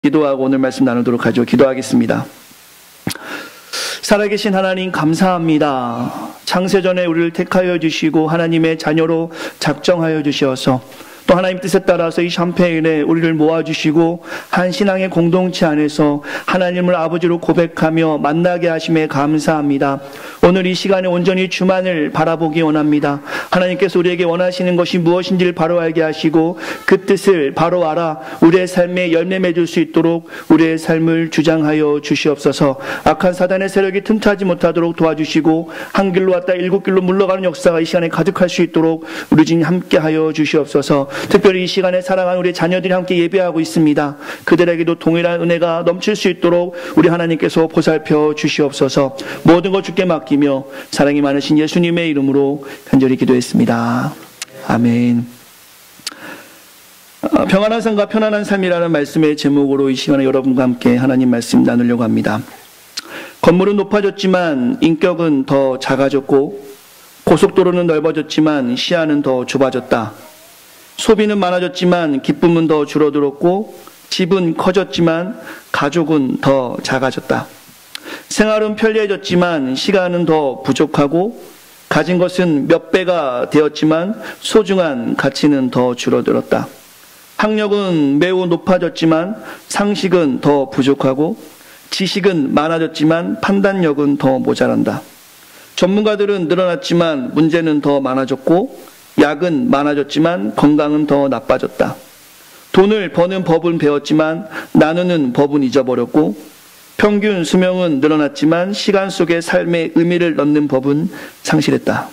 기도하고 오늘 말씀 나누도록 하죠. 기도하겠습니다. 살아계신 하나님 감사합니다. 창세전에 우리를 택하여 주시고 하나님의 자녀로 작정하여 주셔서 또 하나님 뜻에 따라서 이 샴페인에 우리를 모아주시고 한 신앙의 공동체 안에서 하나님을 아버지로 고백하며 만나게 하심에 감사합니다. 오늘 이 시간에 온전히 주만을 바라보기 원합니다. 하나님께서 우리에게 원하시는 것이 무엇인지를 바로 알게 하시고 그 뜻을 바로 알아 우리의 삶에 열매 맺을 수 있도록 우리의 삶을 주장하여 주시옵소서. 악한 사단의 세력이 틈타지 못하도록 도와주시고 한 길로 왔다 일곱 길로 물러가는 역사가 이 시간에 가득할 수 있도록 우리 주님 함께하여 주시옵소서. 특별히 이 시간에 사랑하는 우리 자녀들이 함께 예배하고 있습니다. 그들에게도 동일한 은혜가 넘칠 수 있도록 우리 하나님께서 보살펴 주시옵소서. 모든 것 주께 맡기며 사랑이 많으신 예수님의 이름으로 간절히 기도했습니다. 아멘. 평안한 삶과 편안한 삶이라는 말씀의 제목으로 이 시간에 여러분과 함께 하나님 말씀 나누려고 합니다. 건물은 높아졌지만 인격은 더 작아졌고 고속도로는 넓어졌지만 시야는 더 좁아졌다. 소비는 많아졌지만 기쁨은 더 줄어들었고 집은 커졌지만 가족은 더 작아졌다. 생활은 편리해졌지만 시간은 더 부족하고 가진 것은 몇 배가 되었지만 소중한 가치는 더 줄어들었다. 학력은 매우 높아졌지만 상식은 더 부족하고 지식은 많아졌지만 판단력은 더 모자란다. 전문가들은 늘어났지만 문제는 더 많아졌고 약은 많아졌지만 건강은 더 나빠졌다. 돈을 버는 법은 배웠지만 나누는 법은 잊어버렸고 평균 수명은 늘어났지만 시간 속에 삶의 의미를 넣는 법은 상실했다.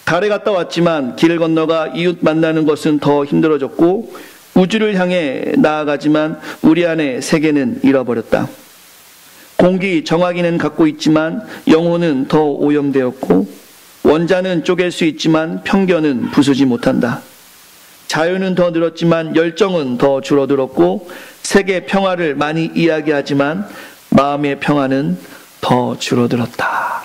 달에 갔다 왔지만 길을 건너가 이웃 만나는 것은 더 힘들어졌고 우주를 향해 나아가지만 우리 안의 세계는 잃어버렸다. 공기 정화기는 갖고 있지만 영혼은 더 오염되었고 원자는 쪼갤 수 있지만 편견은 부수지 못한다. 자유는 더 늘었지만 열정은 더 줄어들었고 세계 평화를 많이 이야기하지만 마음의 평화는 더 줄어들었다.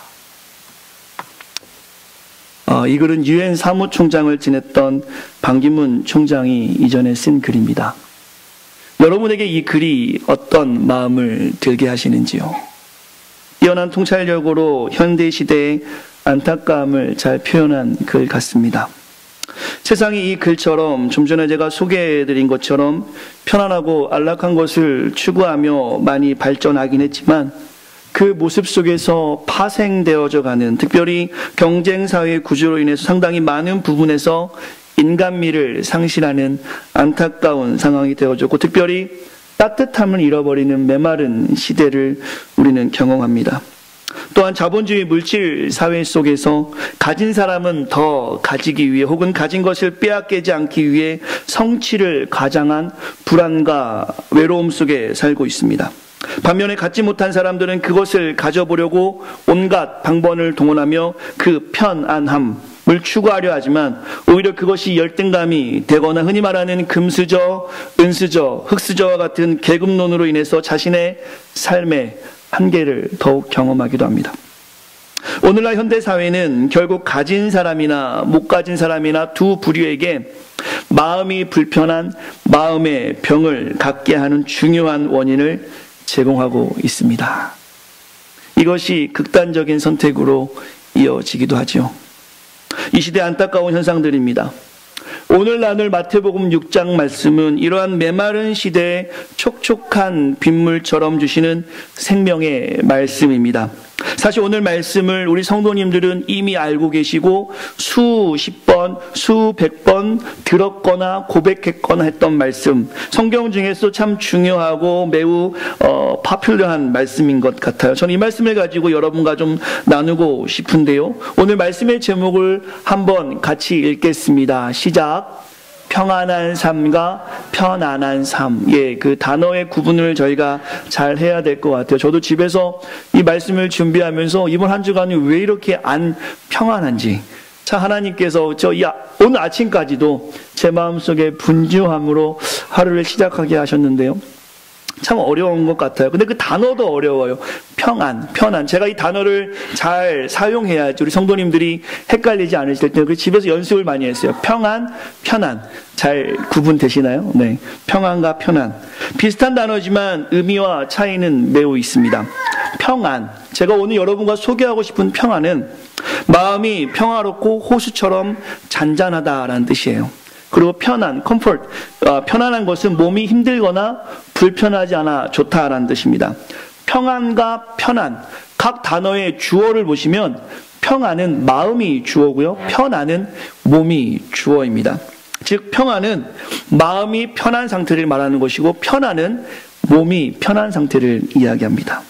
이 글은 유엔 사무총장을 지냈던 반기문 총장이 이전에 쓴 글입니다. 여러분에게 이 글이 어떤 마음을 들게 하시는지요? 뛰어난 통찰력으로 현대시대의 안타까움을 잘 표현한 글 같습니다. 세상이 이 글처럼 좀 전에 제가 소개해드린 것처럼 편안하고 안락한 것을 추구하며 많이 발전하긴 했지만 그 모습 속에서 파생되어져 가는, 특별히 경쟁사회 구조로 인해서 상당히 많은 부분에서 인간미를 상실하는 안타까운 상황이 되어졌고 특별히 따뜻함을 잃어버리는 메마른 시대를 우리는 경험합니다. 또한 자본주의 물질 사회 속에서 가진 사람은 더 가지기 위해 혹은 가진 것을 빼앗기지 않기 위해 성취를 가장한 불안과 외로움 속에 살고 있습니다. 반면에 갖지 못한 사람들은 그것을 가져보려고 온갖 방법을 동원하며 그 편안함을 추구하려 하지만 오히려 그것이 열등감이 되거나 흔히 말하는 금수저, 은수저, 흙수저와 같은 계급론으로 인해서 자신의 삶의 한계를 더욱 경험하기도 합니다. 오늘날 현대사회는 결국 가진 사람이나 못 가진 사람이나 두 부류에게 마음이 불편한 마음의 병을 갖게 하는 중요한 원인을 제공하고 있습니다. 이것이 극단적인 선택으로 이어지기도 하죠. 이 시대 안타까운 현상들입니다. 오늘 나눌 마태복음 6장 말씀은 이러한 메마른 시대에 촉촉한 빗물처럼 주시는 생명의 말씀입니다. 사실 오늘 말씀을 우리 성도님들은 이미 알고 계시고 수십 번, 수백 번 들었거나 고백했거나 했던 말씀, 성경 중에서 참 중요하고 매우 파퓰러한 말씀인 것 같아요. 저는 이 말씀을 가지고 여러분과 좀 나누고 싶은데요. 오늘 말씀의 제목을 한번 같이 읽겠습니다. 시작. 평안한 삶과 편안한 삶. 그 단어의 구분을 저희가 잘 해야 될 것 같아요. 저도 집에서 이 말씀을 준비하면서 이번 한 주간이 왜 이렇게 안 평안한지. 참 하나님께서 오늘 아침까지도 제 마음속에 분주함으로 하루를 시작하게 하셨는데요. 참 어려운 것 같아요. 근데 그 단어도 어려워요. 평안, 편안. 제가 이 단어를 잘 사용해야지 우리 성도님들이 헷갈리지 않으실 때 집에서 연습을 많이 했어요. 평안, 편안. 잘 구분되시나요? 네. 평안과 편안. 비슷한 단어지만 의미와 차이는 매우 있습니다. 평안. 제가 오늘 여러분과 소개하고 싶은 평안은 마음이 평화롭고 호수처럼 잔잔하다라는 뜻이에요. 그리고 편안, comfort, 편안한 것은 몸이 힘들거나 불편하지 않아 좋다라는 뜻입니다. 평안과 편안, 각 단어의 주어를 보시면 평안은 마음이 주어고요. 편안은 몸이 주어입니다. 즉 평안은 마음이 편한 상태를 말하는 것이고 편안은 몸이 편한 상태를 이야기합니다.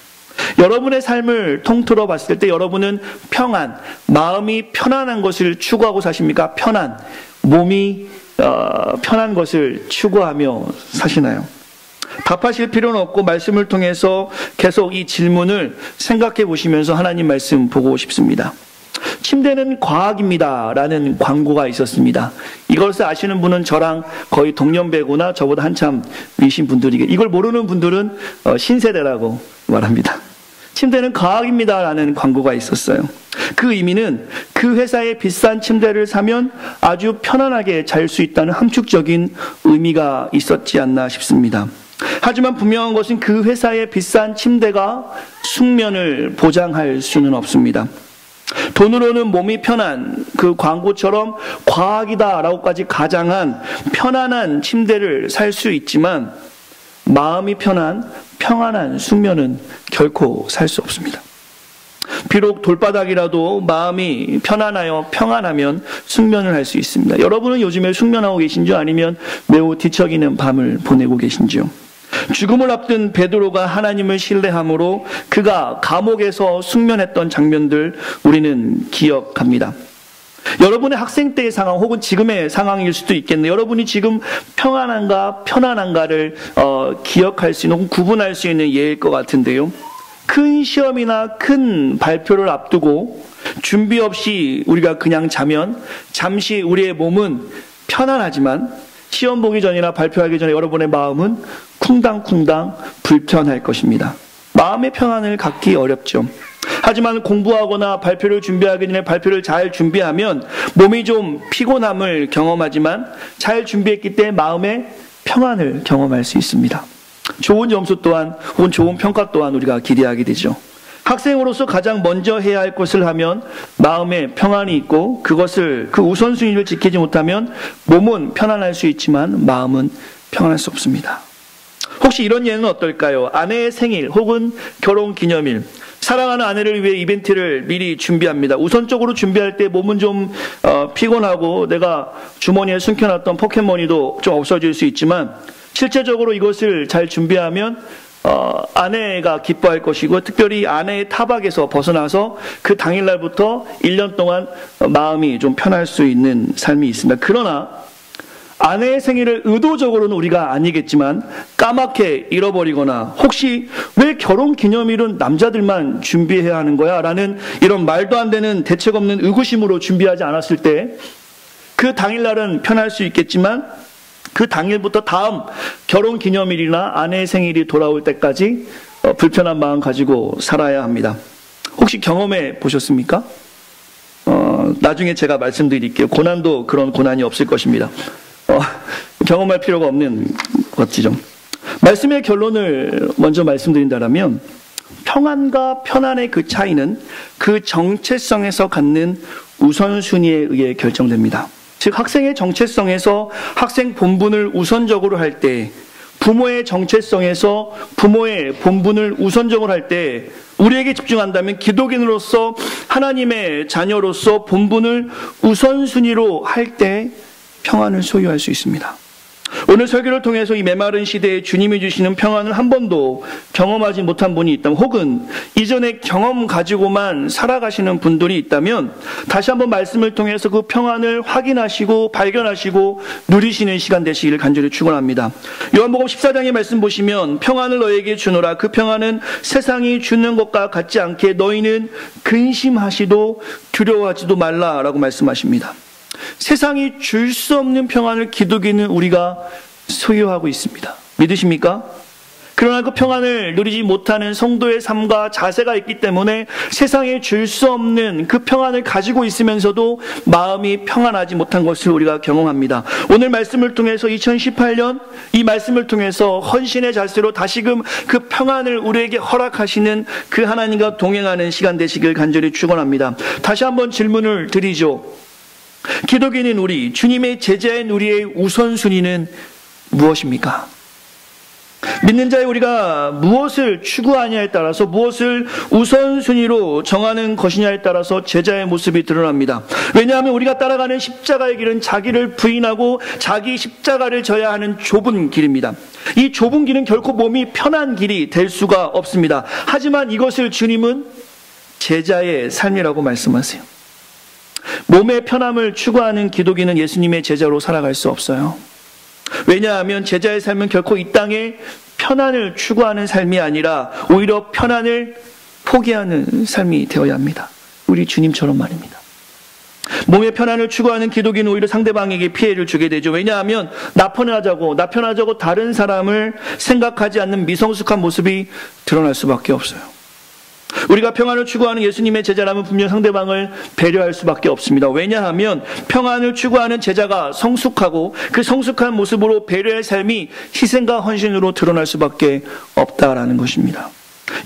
여러분의 삶을 통틀어 봤을 때 여러분은 평안, 마음이 편안한 것을 추구하고 사십니까? 편안, 몸이 편한 것을 추구하며 사시나요? 답하실 필요는 없고 말씀을 통해서 계속 이 질문을 생각해 보시면서 하나님 말씀 보고 싶습니다. 침대는 과학입니다 라는 광고가 있었습니다. 이것을 아시는 분은 저랑 거의 동년배구나 저보다 한참 위신 분들이게, 이걸 모르는 분들은 신세대라고 말합니다. 침대는 과학입니다 라는 광고가 있었어요. 그 의미는 그 회사의 비싼 침대를 사면 아주 편안하게 잘 수 있다는 함축적인 의미가 있었지 않나 싶습니다. 하지만 분명한 것은 그 회사의 비싼 침대가 숙면을 보장할 수는 없습니다. 돈으로는 몸이 편한 그 광고처럼 과학이다라고까지 가장한 편안한 침대를 살 수 있지만 마음이 편한 평안한 숙면은 결코 살 수 없습니다. 비록 돌바닥이라도 마음이 편안하여 평안하면 숙면을 할 수 있습니다. 여러분은 요즘에 숙면하고 계신지요? 아니면 매우 뒤척이는 밤을 보내고 계신지요? 죽음을 앞둔 베드로가 하나님을 신뢰함으로 그가 감옥에서 숙면했던 장면들 우리는 기억합니다. 여러분의 학생 때의 상황 혹은 지금의 상황일 수도 있겠네요. 여러분이 지금 평안한가 편안한가를 기억할 수 있는 혹은 구분할 수 있는 예일 것 같은데요. 큰 시험이나 큰 발표를 앞두고 준비 없이 우리가 그냥 자면 잠시 우리의 몸은 편안하지만 시험 보기 전이나 발표하기 전에 여러분의 마음은 쿵당쿵당 불편할 것입니다. 마음의 평안을 갖기 어렵죠. 하지만 공부하거나 발표를 준비하기 전에 발표를 잘 준비하면 몸이 좀 피곤함을 경험하지만 잘 준비했기 때문에 마음의 평안을 경험할 수 있습니다. 좋은 점수 또한 혹은 좋은 평가 또한 우리가 기대하게 되죠. 학생으로서 가장 먼저 해야 할 것을 하면 마음에 평안이 있고 그 우선순위를 지키지 못하면 몸은 편안할 수 있지만 마음은 평안할 수 없습니다. 혹시 이런 예는 어떨까요? 아내의 생일 혹은 결혼기념일, 사랑하는 아내를 위해 이벤트를 미리 준비합니다. 우선적으로 준비할 때 몸은 좀 피곤하고 내가 주머니에 숨겨놨던 포켓머니도 좀 없어질 수 있지만 실제적으로 이것을 잘 준비하면 아내가 기뻐할 것이고 특별히 아내의 타박에서 벗어나서 그 당일날부터 1년 동안 마음이 좀 편할 수 있는 삶이 있습니다. 그러나 아내의 생일을 의도적으로는 우리가 아니겠지만 까맣게 잃어버리거나 혹시 왜 결혼기념일은 남자들만 준비해야 하는 거야? 라는 이런 말도 안 되는 대책 없는 의구심으로 준비하지 않았을 때 그 당일날은 편할 수 있겠지만 그 당일부터 다음 결혼기념일이나 아내의 생일이 돌아올 때까지 불편한 마음 가지고 살아야 합니다. 혹시 경험해 보셨습니까? 나중에 제가 말씀드릴게요. 고난도 그런 고난이 없을 것입니다. 경험할 필요가 없는 것이죠. 말씀의 결론을 먼저 말씀드린다면 평안과 편안의 그 차이는 그 정체성에서 갖는 우선순위에 의해 결정됩니다. 즉 학생의 정체성에서 학생 본분을 우선적으로 할 때, 부모의 정체성에서 부모의 본분을 우선적으로 할 때 우리에게 집중한다면 기독인으로서 하나님의 자녀로서 본분을 우선순위로 할 때 평안을 소유할 수 있습니다. 오늘 설교를 통해서 이 메마른 시대에 주님이 주시는 평안을 한 번도 경험하지 못한 분이 있다면 혹은 이전에 경험 가지고만 살아가시는 분들이 있다면 다시 한번 말씀을 통해서 그 평안을 확인하시고 발견하시고 누리시는 시간 되시기를 간절히 축원합니다. 요한복음 14장의 말씀 보시면 평안을 너에게 주노라. 그 평안은 세상이 주는 것과 같지 않게 너희는 근심하시도 두려워하지도 말라라고 말씀하십니다. 세상이 줄 수 없는 평안을 기독인은 우리가 소유하고 있습니다. 믿으십니까? 그러나 그 평안을 누리지 못하는 성도의 삶과 자세가 있기 때문에 세상에 줄 수 없는 그 평안을 가지고 있으면서도 마음이 평안하지 못한 것을 우리가 경험합니다. 오늘 말씀을 통해서 2018년 이 말씀을 통해서 헌신의 자세로 다시금 그 평안을 우리에게 허락하시는 그 하나님과 동행하는 시간 되시길 간절히 축원합니다. 다시 한번 질문을 드리죠. 기독인인 우리, 주님의 제자인 우리의 우선순위는 무엇입니까? 믿는 자의 우리가 무엇을 추구하냐에 따라서, 무엇을 우선순위로 정하는 것이냐에 따라서 제자의 모습이 드러납니다. 왜냐하면 우리가 따라가는 십자가의 길은 자기를 부인하고 자기 십자가를 져야 하는 좁은 길입니다. 이 좁은 길은 결코 몸이 편한 길이 될 수가 없습니다. 하지만 이것을 주님은 제자의 삶이라고 말씀하세요. 몸의 편함을 추구하는 기독인은 예수님의 제자로 살아갈 수 없어요. 왜냐하면 제자의 삶은 결코 이 땅에 편안을 추구하는 삶이 아니라 오히려 편안을 포기하는 삶이 되어야 합니다. 우리 주님처럼 말입니다. 몸의 편안을 추구하는 기독인은 오히려 상대방에게 피해를 주게 되죠. 왜냐하면 나 편하자고 다른 사람을 생각하지 않는 미성숙한 모습이 드러날 수밖에 없어요. 우리가 평안을 추구하는 예수님의 제자라면 분명 상대방을 배려할 수밖에 없습니다. 왜냐하면 평안을 추구하는 제자가 성숙하고 그 성숙한 모습으로 배려의 삶이 희생과 헌신으로 드러날 수밖에 없다라는 것입니다.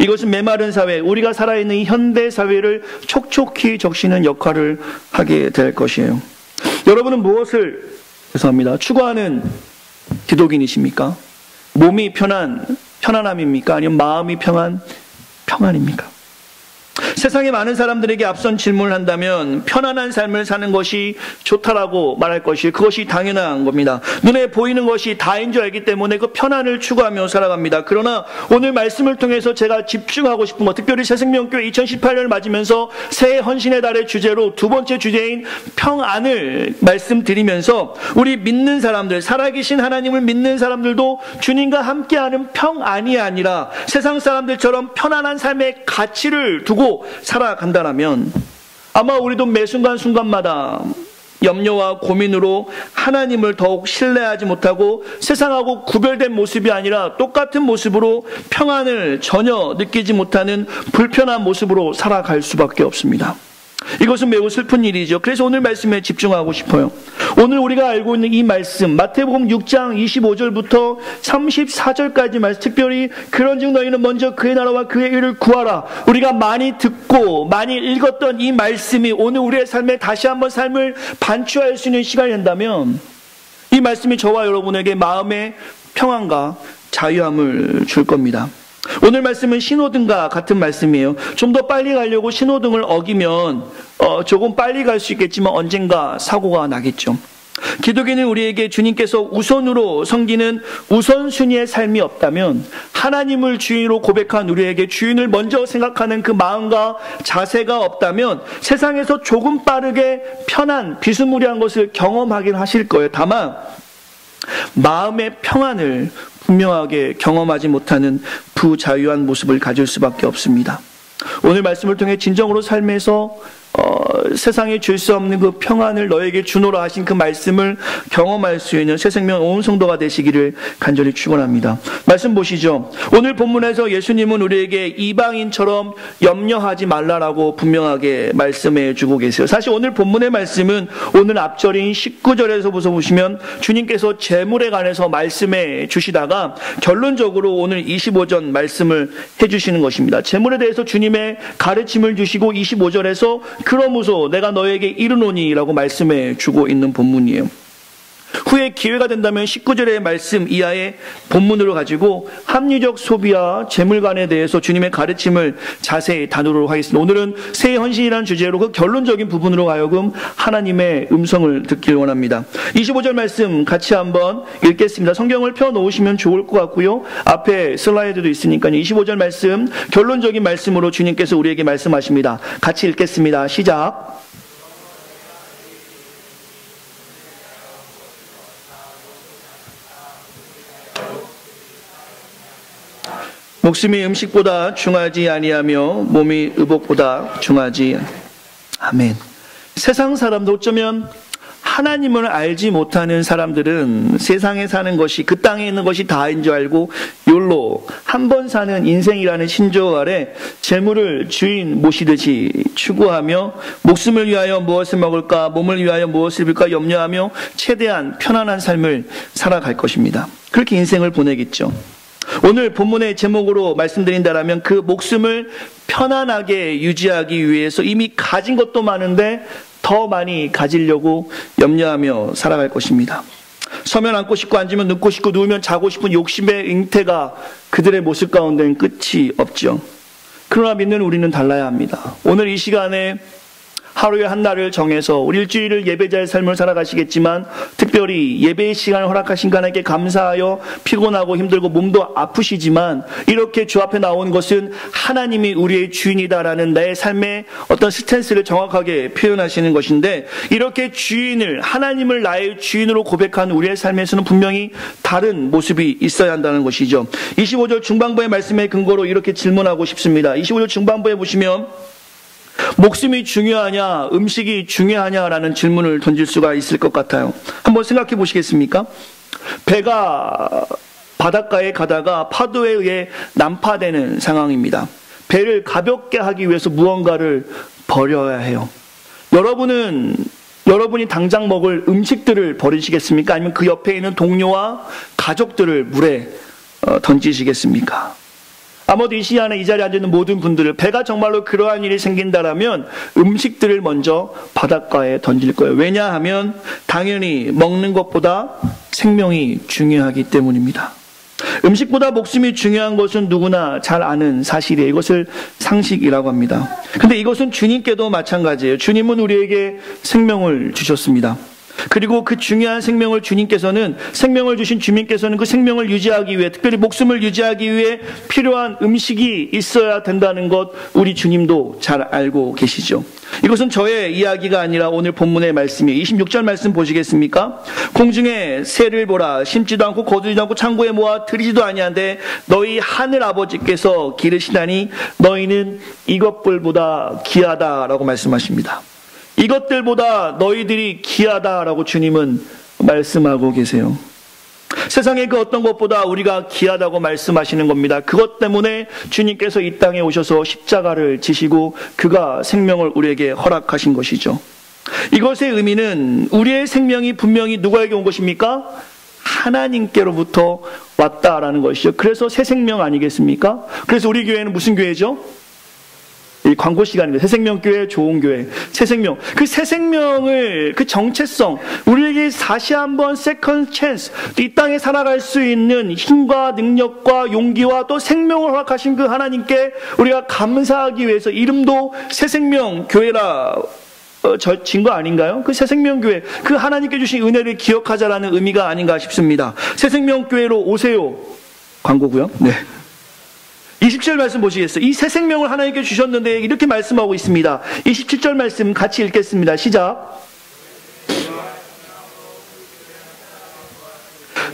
이것은 메마른 사회, 우리가 살아있는 이 현대 사회를 촉촉히 적시는 역할을 하게 될 것이에요. 여러분은 무엇을 추구하는 기독인이십니까? 몸이 편안함입니까? 아니면 마음이 평안입니까? 세상의 많은 사람들에게 앞선 질문을 한다면 편안한 삶을 사는 것이 좋다라고 말할 것이, 그것이 당연한 겁니다. 눈에 보이는 것이 다인 줄 알기 때문에 그 편안을 추구하며 살아갑니다. 그러나 오늘 말씀을 통해서 제가 집중하고 싶은 것, 특별히 새생명교회 2018년을 맞으면서 새해 헌신의 달의 주제로 두 번째 주제인 평안을 말씀드리면서 우리 믿는 사람들, 살아계신 하나님을 믿는 사람들도 주님과 함께하는 평안이 아니라 세상 사람들처럼 편안한 삶의 가치를 두고 살아간다라면 아마 우리도 매 순간순간마다 염려와 고민으로 하나님을 더욱 신뢰하지 못하고 세상하고 구별된 모습이 아니라 똑같은 모습으로 평안을 전혀 느끼지 못하는 불편한 모습으로 살아갈 수밖에 없습니다. 이것은 매우 슬픈 일이죠. 그래서 오늘 말씀에 집중하고 싶어요. 오늘 우리가 알고 있는 이 말씀, 마태복음 6장 25절부터 34절까지 말씀, 특별히 그런즉 너희는 먼저 그의 나라와 그의 의를 구하라. 우리가 많이 듣고 많이 읽었던 이 말씀이 오늘 우리의 삶에 다시 한번 삶을 반추할 수 있는 시간이 된다면 이 말씀이 저와 여러분에게 마음의 평안과 자유함을 줄 겁니다. 오늘 말씀은 신호등과 같은 말씀이에요. 좀 더 빨리 가려고 신호등을 어기면 조금 빨리 갈 수 있겠지만 언젠가 사고가 나겠죠. 기독인은 우리에게 주님께서 우선으로 섬기는 우선순위의 삶이 없다면, 하나님을 주인으로 고백한 우리에게 주인을 먼저 생각하는 그 마음과 자세가 없다면 세상에서 조금 빠르게 편한 비스무리한 것을 경험하긴 하실 거예요. 다만 마음의 평안을 분명하게 경험하지 못하는 부자유한 모습을 가질 수밖에 없습니다. 오늘 말씀을 통해 진정으로 삶에서 세상에 줄 수 없는 그 평안을 너에게 주노라 하신 그 말씀을 경험할 수 있는 새생명 온 성도가 되시기를 간절히 축원합니다. 말씀 보시죠. 오늘 본문에서 예수님은 우리에게 이방인처럼 염려하지 말라라고 분명하게 말씀해 주고 계세요. 사실 오늘 본문의 말씀은 오늘 앞절인 19절에서부터 보시면 주님께서 재물에 관해서 말씀해 주시다가 결론적으로 오늘 25절 말씀을 해주시는 것입니다. 재물에 대해서 주님의 가르침을 주시고 25절에서 그러므로 내가 너에게 이르노니 라고 말씀해 주고 있는 본문이에요. 후에 기회가 된다면 19절의 말씀 이하의 본문으로 가지고 합리적 소비와 재물관에 대해서 주님의 가르침을 자세히 다루도록 하겠습니다. 오늘은 새해 헌신이라는 주제로 그 결론적인 부분으로 하여금 하나님의 음성을 듣길 원합니다. 25절 말씀 같이 한번 읽겠습니다. 성경을 펴놓으시면 좋을 것 같고요. 앞에 슬라이드도 있으니까요. 25절 말씀, 결론적인 말씀으로 주님께서 우리에게 말씀하십니다. 같이 읽겠습니다. 시작. 목숨이 음식보다 중하지 아니하며 몸이 의복보다 중하지. 아멘. 세상 사람도 어쩌면 하나님을 알지 못하는 사람들은 세상에 사는 것이, 그 땅에 있는 것이 다인 줄 알고 욜로, 한 번 사는 인생이라는 신조어 아래 재물을 주인 모시듯이 추구하며 목숨을 위하여 무엇을 먹을까, 몸을 위하여 무엇을 입을까 염려하며 최대한 편안한 삶을 살아갈 것입니다. 그렇게 인생을 보내겠죠. 오늘 본문의 제목으로 말씀드린다라면 그 목숨을 편안하게 유지하기 위해서 이미 가진 것도 많은데 더 많이 가지려고 염려하며 살아갈 것입니다. 서면 앉고 싶고 앉으면 눕고 싶고 누우면 자고 싶은 욕심의 잉태가 그들의 모습 가운데는 끝이 없죠. 그러나 믿는 우리는 달라야 합니다. 오늘 이 시간에 하루에 한 날을 정해서 우리 일주일을 예배자의 삶을 살아가시겠지만 특별히 예배의 시간을 허락하신 하나님께 감사하여 피곤하고 힘들고 몸도 아프시지만 이렇게 주 앞에 나온 것은 하나님이 우리의 주인이다라는 나의 삶의 어떤 스탠스를 정확하게 표현하시는 것인데, 이렇게 주인을, 하나님을 나의 주인으로 고백한 우리의 삶에서는 분명히 다른 모습이 있어야 한다는 것이죠. 25절 중반부의 말씀의 근거로 이렇게 질문하고 싶습니다. 25절 중반부에 보시면 목숨이 중요하냐, 음식이 중요하냐라는 질문을 던질 수가 있을 것 같아요. 한번 생각해 보시겠습니까? 배가 바닷가에 가다가 파도에 의해 난파되는 상황입니다. 배를 가볍게 하기 위해서 무언가를 버려야 해요. 여러분이 당장 먹을 음식들을 버리시겠습니까? 아니면 그 옆에 있는 동료와 가족들을 물에 던지시겠습니까? 아마도 이 시간에 이 자리에 앉아있는 모든 분들을 배가 정말로 그러한 일이 생긴다라면 음식들을 먼저 바닷가에 던질 거예요. 왜냐하면 당연히 먹는 것보다 생명이 중요하기 때문입니다. 음식보다 목숨이 중요한 것은 누구나 잘 아는 사실이에요. 이것을 상식이라고 합니다. 근데 이것은 주님께도 마찬가지예요. 주님은 우리에게 생명을 주셨습니다. 그리고 그 중요한 생명을 생명을 주신 주님께서는 그 생명을 유지하기 위해, 특별히 목숨을 유지하기 위해 필요한 음식이 있어야 된다는 것 우리 주님도 잘 알고 계시죠. 이것은 저의 이야기가 아니라 오늘 본문의 말씀이에요. 26절 말씀 보시겠습니까? 공중에 새를 보라. 심지도 않고 거두지도 않고 창고에 모아 들이지도 아니한데 너희 하늘 아버지께서 기르시다니 너희는 이것들보다 귀하다라고 말씀하십니다. 이것들보다 너희들이 귀하다라고 주님은 말씀하고 계세요. 세상의 그 어떤 것보다 우리가 귀하다고 말씀하시는 겁니다. 그것 때문에 주님께서 이 땅에 오셔서 십자가를 지시고 그가 생명을 우리에게 허락하신 것이죠. 이것의 의미는 우리의 생명이 분명히 누구에게 온 것입니까? 하나님께로부터 왔다라는 것이죠. 그래서 새 생명 아니겠습니까? 그래서 우리 교회는 무슨 교회죠? 이 광고 시간입니다. 새생명교회, 좋은 교회, 새생명. 그 새생명을, 그 정체성, 우리에게 다시 한번 세컨 찬스, 이 땅에 살아갈 수 있는 힘과 능력과 용기와 또 생명을 허락하신 그 하나님께 우리가 감사하기 위해서 이름도 새생명교회라 진 거 아닌가요? 그 새생명교회, 그 하나님께 주신 은혜를 기억하자라는 의미가 아닌가 싶습니다. 새생명교회로 오세요. 광고고요. 네. 27절 말씀 보시겠어요? 이 새 생명을 하나님께 주셨는데 이렇게 말씀하고 있습니다. 27절 말씀 같이 읽겠습니다. 시작.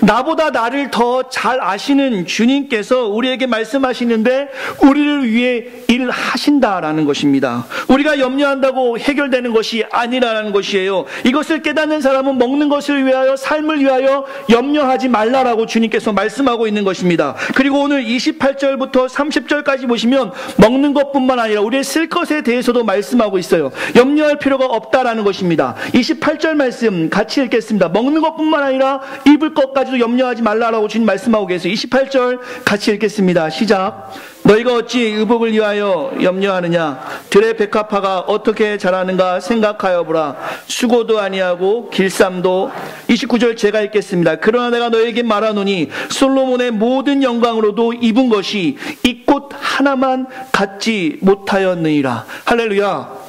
나보다 나를 더 잘 아시는 주님께서 우리에게 말씀하시는데 우리를 위해 일을 하신다라는 것입니다. 우리가 염려한다고 해결되는 것이 아니라는 것이에요. 이것을 깨닫는 사람은 먹는 것을 위하여, 삶을 위하여 염려하지 말라라고 주님께서 말씀하고 있는 것입니다. 그리고 오늘 28절부터 30절까지 보시면 먹는 것뿐만 아니라 우리의 쓸 것에 대해서도 말씀하고 있어요. 염려할 필요가 없다라는 것입니다. 28절 말씀 같이 읽겠습니다. 먹는 것뿐만 아니라 입을 것까지도 염려하지 말라라고 주님 말씀하고 계세요. 28절 같이 읽겠습니다. 시작. 너희가 어찌 의복을 위하여 염려하느냐? 들의 백합화가 어떻게 자라는가 생각하여 보라. 수고도 아니하고 길쌈도. 29절 제가 읽겠습니다. 그러나 내가 너에게 말하노니 솔로몬의 모든 영광으로도 입은 것이 이 꽃 하나만 갖지 못하였느니라. 할렐루야.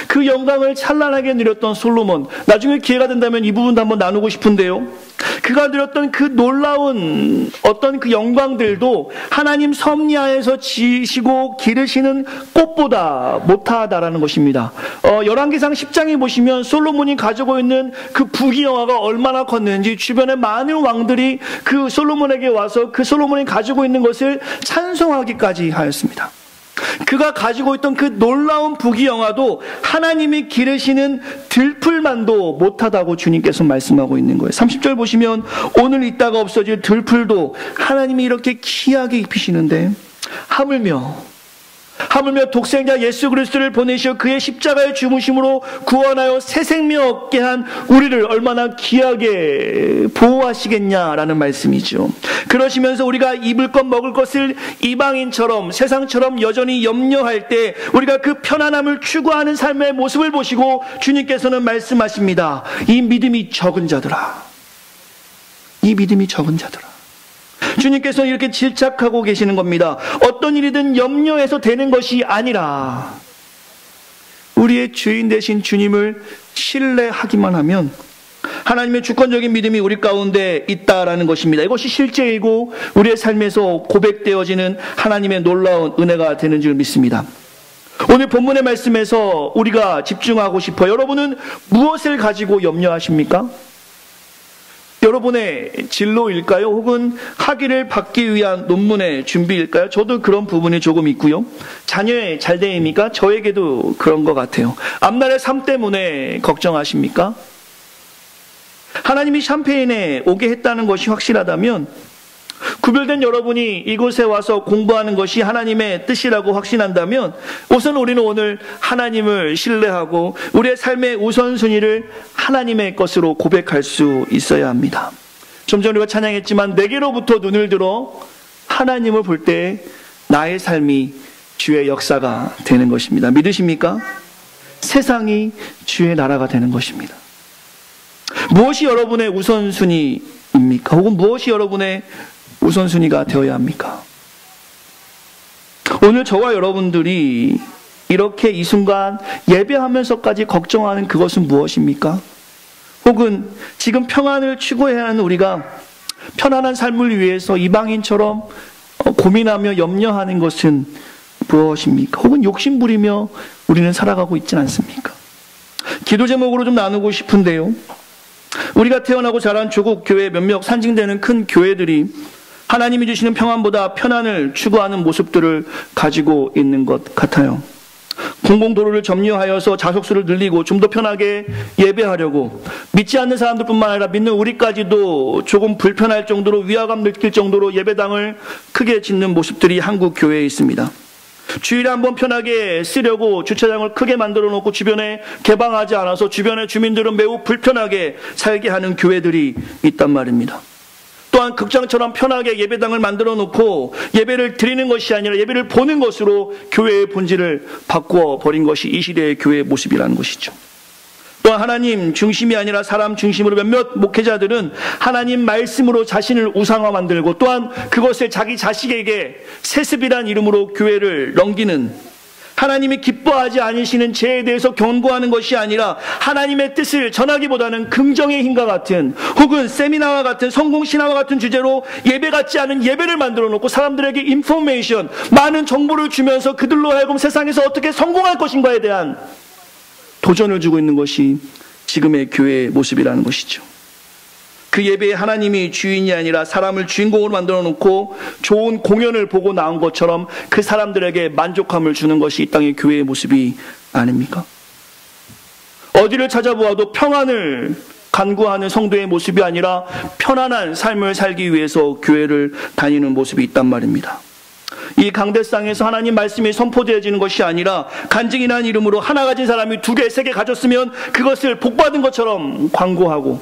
그 영광을 찬란하게 누렸던 솔로몬, 나중에 기회가 된다면 이 부분도 한번 나누고 싶은데요, 그가 누렸던 그 놀라운 어떤 그 영광들도 하나님 섭리하에서 지시고 기르시는 꽃보다 못하다라는 것입니다. 열왕기상 10장에 보시면 솔로몬이 가지고 있는 그 부귀영화가 얼마나 컸는지 주변의 많은 왕들이 그 솔로몬에게 와서 그 솔로몬이 가지고 있는 것을 찬송하기까지 하였습니다. 그가 가지고 있던 그 놀라운 부귀영화도 하나님이 기르시는 들풀만도 못하다고 주님께서 말씀하고 있는 거예요. 30절 보시면 오늘 있다가 없어질 들풀도 하나님이 이렇게 귀하게 입히시는데 하물며 독생자 예수 그리스도를 보내시어 그의 십자가의 죽으심으로 구원하여 새 생명 얻게 한 우리를 얼마나 귀하게 보호하시겠냐라는 말씀이죠. 그러시면서 우리가 입을 것 먹을 것을 이방인처럼 세상처럼 여전히 염려할 때 우리가 그 편안함을 추구하는 삶의 모습을 보시고 주님께서는 말씀하십니다. 이 믿음이 적은 자들아. 이 믿음이 적은 자들아. 주님께서는 이렇게 질책하고 계시는 겁니다. 어떤 일이든 염려해서 되는 것이 아니라 우리의 주인 되신 주님을 신뢰하기만 하면 하나님의 주권적인 믿음이 우리 가운데 있다라는 것입니다. 이것이 실제이고 우리의 삶에서 고백되어지는 하나님의 놀라운 은혜가 되는 줄 믿습니다. 오늘 본문의 말씀에서 우리가 집중하고 싶어요. 여러분은 무엇을 가지고 염려하십니까? 여러분의 진로일까요? 혹은 학위를 받기 위한 논문의 준비일까요? 저도 그런 부분이 조금 있고요. 자녀의 잘됨입니까? 저에게도 그런 것 같아요. 앞날의 삶 때문에 걱정하십니까? 하나님이 샴페인에 오게 했다는 것이 확실하다면 구별된 여러분이 이곳에 와서 공부하는 것이 하나님의 뜻이라고 확신한다면 우선 우리는 오늘 하나님을 신뢰하고 우리의 삶의 우선순위를 하나님의 것으로 고백할 수 있어야 합니다. 좀 전에 우리가 찬양했지만 내게로부터 눈을 들어 하나님을 볼 때 나의 삶이 주의 역사가 되는 것입니다. 믿으십니까? 세상이 주의 나라가 되는 것입니다. 무엇이 여러분의 우선순위입니까? 혹은 무엇이 여러분의 우선순위가 되어야 합니까? 오늘 저와 여러분들이 이렇게 이 순간 예배하면서까지 걱정하는 그것은 무엇입니까? 혹은 지금 평안을 추구해야 하는 우리가 편안한 삶을 위해서 이방인처럼 고민하며 염려하는 것은 무엇입니까? 혹은 욕심부리며 우리는 살아가고 있지는 않습니까? 기도 제목으로 좀 나누고 싶은데요. 우리가 태어나고 자란 조국 교회 몇몇 산증되는 큰 교회들이 하나님이 주시는 평안보다 편안을 추구하는 모습들을 가지고 있는 것 같아요. 공공도로를 점유하여서 자석수를 늘리고 좀 더 편하게 예배하려고 믿지 않는 사람들뿐만 아니라 믿는 우리까지도 조금 불편할 정도로 위화감 느낄 정도로 예배당을 크게 짓는 모습들이 한국 교회에 있습니다. 주일에 한번 편하게 쓰려고 주차장을 크게 만들어 놓고 주변에 개방하지 않아서 주변의 주민들은 매우 불편하게 살게 하는 교회들이 있단 말입니다. 또한 극장처럼 편하게 예배당을 만들어 놓고 예배를 드리는 것이 아니라 예배를 보는 것으로 교회의 본질을 바꾸어 버린 것이 이 시대의 교회의 모습이라는 것이죠. 또한 하나님 중심이 아니라 사람 중심으로 몇몇 목회자들은 하나님 말씀으로 자신을 우상화 만들고 또한 그것을 자기 자식에게 세습이란 이름으로 교회를 넘기는, 하나님이 기뻐하지 않으시는 죄에 대해서 경고하는 것이 아니라 하나님의 뜻을 전하기보다는 긍정의 힘과 같은 혹은 세미나와 같은 성공신화와 같은 주제로 예배 같지 않은 예배를 만들어 놓고 사람들에게 인포메이션, 많은 정보를 주면서 그들로 하여금 세상에서 어떻게 성공할 것인가에 대한 도전을 주고 있는 것이 지금의 교회의 모습이라는 것이죠. 그 예배에 하나님이 주인이 아니라 사람을 주인공으로 만들어 놓고 좋은 공연을 보고 나온 것처럼 그 사람들에게 만족감을 주는 것이 이 땅의 교회의 모습이 아닙니까? 어디를 찾아보아도 평안을 간구하는 성도의 모습이 아니라 편안한 삶을 살기 위해서 교회를 다니는 모습이 있단 말입니다. 이 강대상에서 하나님 말씀이 선포되어지는 것이 아니라 간증이라는 이름으로 하나 가진 사람이 2개, 3개 가졌으면 그것을 복받은 것처럼 광고하고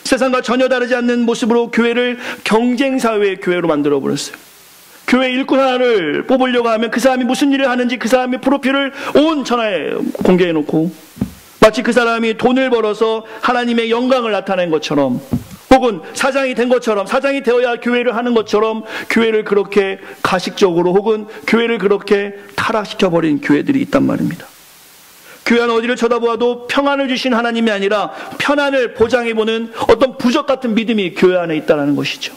세상과 전혀 다르지 않는 모습으로 교회를 경쟁사회의 교회로 만들어버렸어요. 교회 일꾼 하나를 뽑으려고 하면 그 사람이 무슨 일을 하는지 그 사람의 프로필을 온 천하에 공개해놓고 마치 그 사람이 돈을 벌어서 하나님의 영광을 나타낸 것처럼 혹은 사장이 된 것처럼, 사장이 되어야 교회를 하는 것처럼 교회를 그렇게 가식적으로 혹은 교회를 그렇게 타락시켜버린 교회들이 있단 말입니다. 교회 안 어디를 쳐다보아도 평안을 주신 하나님이 아니라 편안을 보장해보는 어떤 부적 같은 믿음이 교회 안에 있다는 것이죠.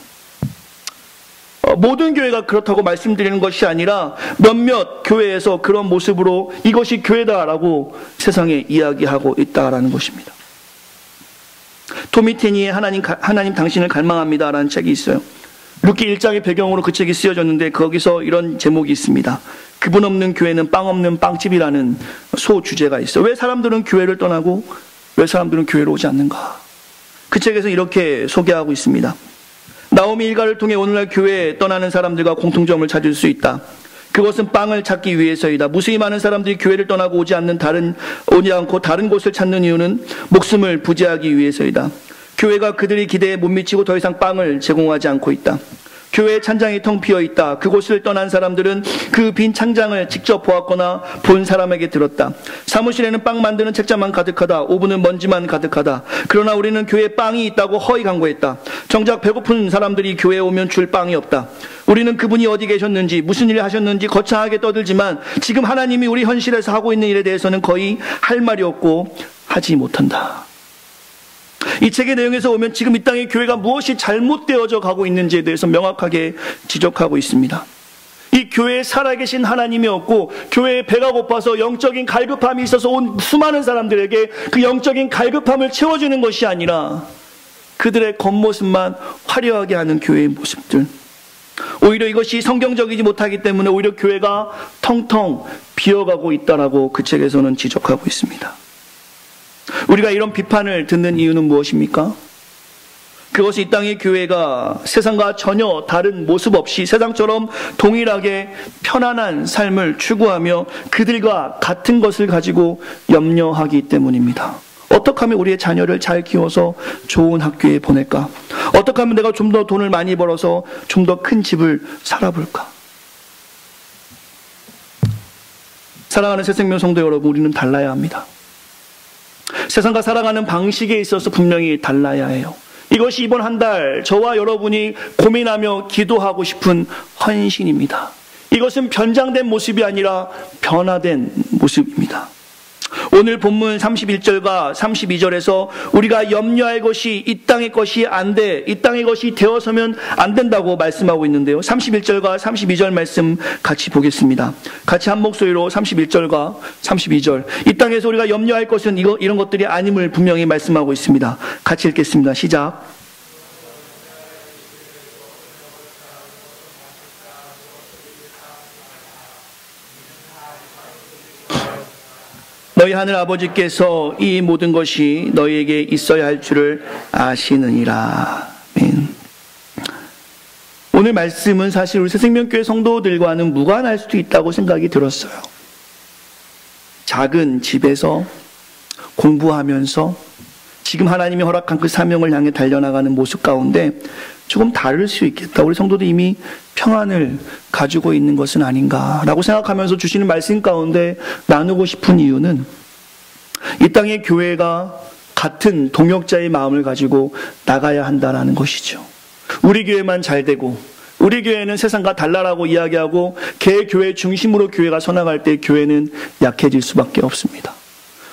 모든 교회가 그렇다고 말씀드리는 것이 아니라 몇몇 교회에서 그런 모습으로 이것이 교회다라고 세상에 이야기하고 있다라는 것입니다. 토미 테니의 하나님 당신을 갈망합니다라는 책이 있어요. 룻기 1장의 배경으로 그 책이 쓰여졌는데 거기서 이런 제목이 있습니다. 그분 없는 교회는 빵 없는 빵집이라는 소주제가 있어요. 왜 사람들은 교회를 떠나고 왜 사람들은 교회로 오지 않는가? 그 책에서 이렇게 소개하고 있습니다. 나오미 일가를 통해 오늘날 교회에 떠나는 사람들과 공통점을 찾을 수 있다. 그것은 빵을 찾기 위해서이다. 무수히 많은 사람들이 교회를 떠나고 오지 않고 다른 곳을 찾는 이유는 목숨을 부지하기 위해서이다. 교회가 그들의 기대에 못 미치고 더 이상 빵을 제공하지 않고 있다. 교회의 찬장이 텅 비어 있다. 그곳을 떠난 사람들은 그 빈 찬장을 직접 보았거나 본 사람에게 들었다. 사무실에는 빵 만드는 책자만 가득하다. 오븐은 먼지만 가득하다. 그러나 우리는 교회에 빵이 있다고 허위 광고했다. 정작 배고픈 사람들이 교회에 오면 줄 빵이 없다. 우리는 그분이 어디 계셨는지 무슨 일을 하셨는지 거창하게 떠들지만 지금 하나님이 우리 현실에서 하고 있는 일에 대해서는 거의 할 말이 없고 하지 못한다. 이 책의 내용에서 보면 지금 이 땅의 교회가 무엇이 잘못되어져 가고 있는지에 대해서 명확하게 지적하고 있습니다. 이 교회에 살아계신 하나님이 없고 교회에 배가 고파서 영적인 갈급함이 있어서 온 수많은 사람들에게 그 영적인 갈급함을 채워주는 것이 아니라 그들의 겉모습만 화려하게 하는 교회의 모습들, 오히려 이것이 성경적이지 못하기 때문에 오히려 교회가 텅텅 비어가고 있다라고 그 책에서는 지적하고 있습니다. 우리가 이런 비판을 듣는 이유는 무엇입니까? 그것이 이 땅의 교회가 세상과 전혀 다른 모습 없이 세상처럼 동일하게 편안한 삶을 추구하며 그들과 같은 것을 가지고 염려하기 때문입니다. 어떻게 하면 우리의 자녀를 잘 키워서 좋은 학교에 보낼까? 어떻게 하면 내가 좀 더 돈을 많이 벌어서 좀 더 큰 집을 살아볼까? 사랑하는 새생명 성도 여러분, 우리는 달라야 합니다. 세상과 살아가는 방식에 있어서 분명히 달라야 해요. 이것이 이번 한 달 저와 여러분이 고민하며 기도하고 싶은 헌신입니다. 이것은 변장된 모습이 아니라 변화된 모습입니다. 오늘 본문 31절과 32절에서 우리가 염려할 것이 이 땅의 것이 안 돼, 이 땅의 것이 되어서면 안 된다고 말씀하고 있는데요. 31절과 32절 말씀 같이 보겠습니다. 같이 한 목소리로 31절과 32절. 이 땅에서 우리가 염려할 것은 이런 것들이 아님을 분명히 말씀하고 있습니다. 같이 읽겠습니다. 시작. 너희 하늘 아버지께서 이 모든 것이 너희에게 있어야 할 줄을 아시느니라. 아멘. 오늘 말씀은 사실 우리 새생명교회 성도들과는 무관할 수도 있다고 생각이 들었어요. 작은 집에서 공부하면서 지금 하나님이 허락한 그 사명을 향해 달려나가는 모습 가운데 조금 다를 수 있겠다. 우리 성도들 이미 평안을 가지고 있는 것은 아닌가라고 생각하면서 주시는 말씀 가운데 나누고 싶은 이유는 이 땅의 교회가 같은 동역자의 마음을 가지고 나가야 한다는 것이죠. 우리 교회만 잘 되고 우리 교회는 세상과 달라라고 이야기하고 개교회 중심으로 교회가 서나갈 때 교회는 약해질 수밖에 없습니다.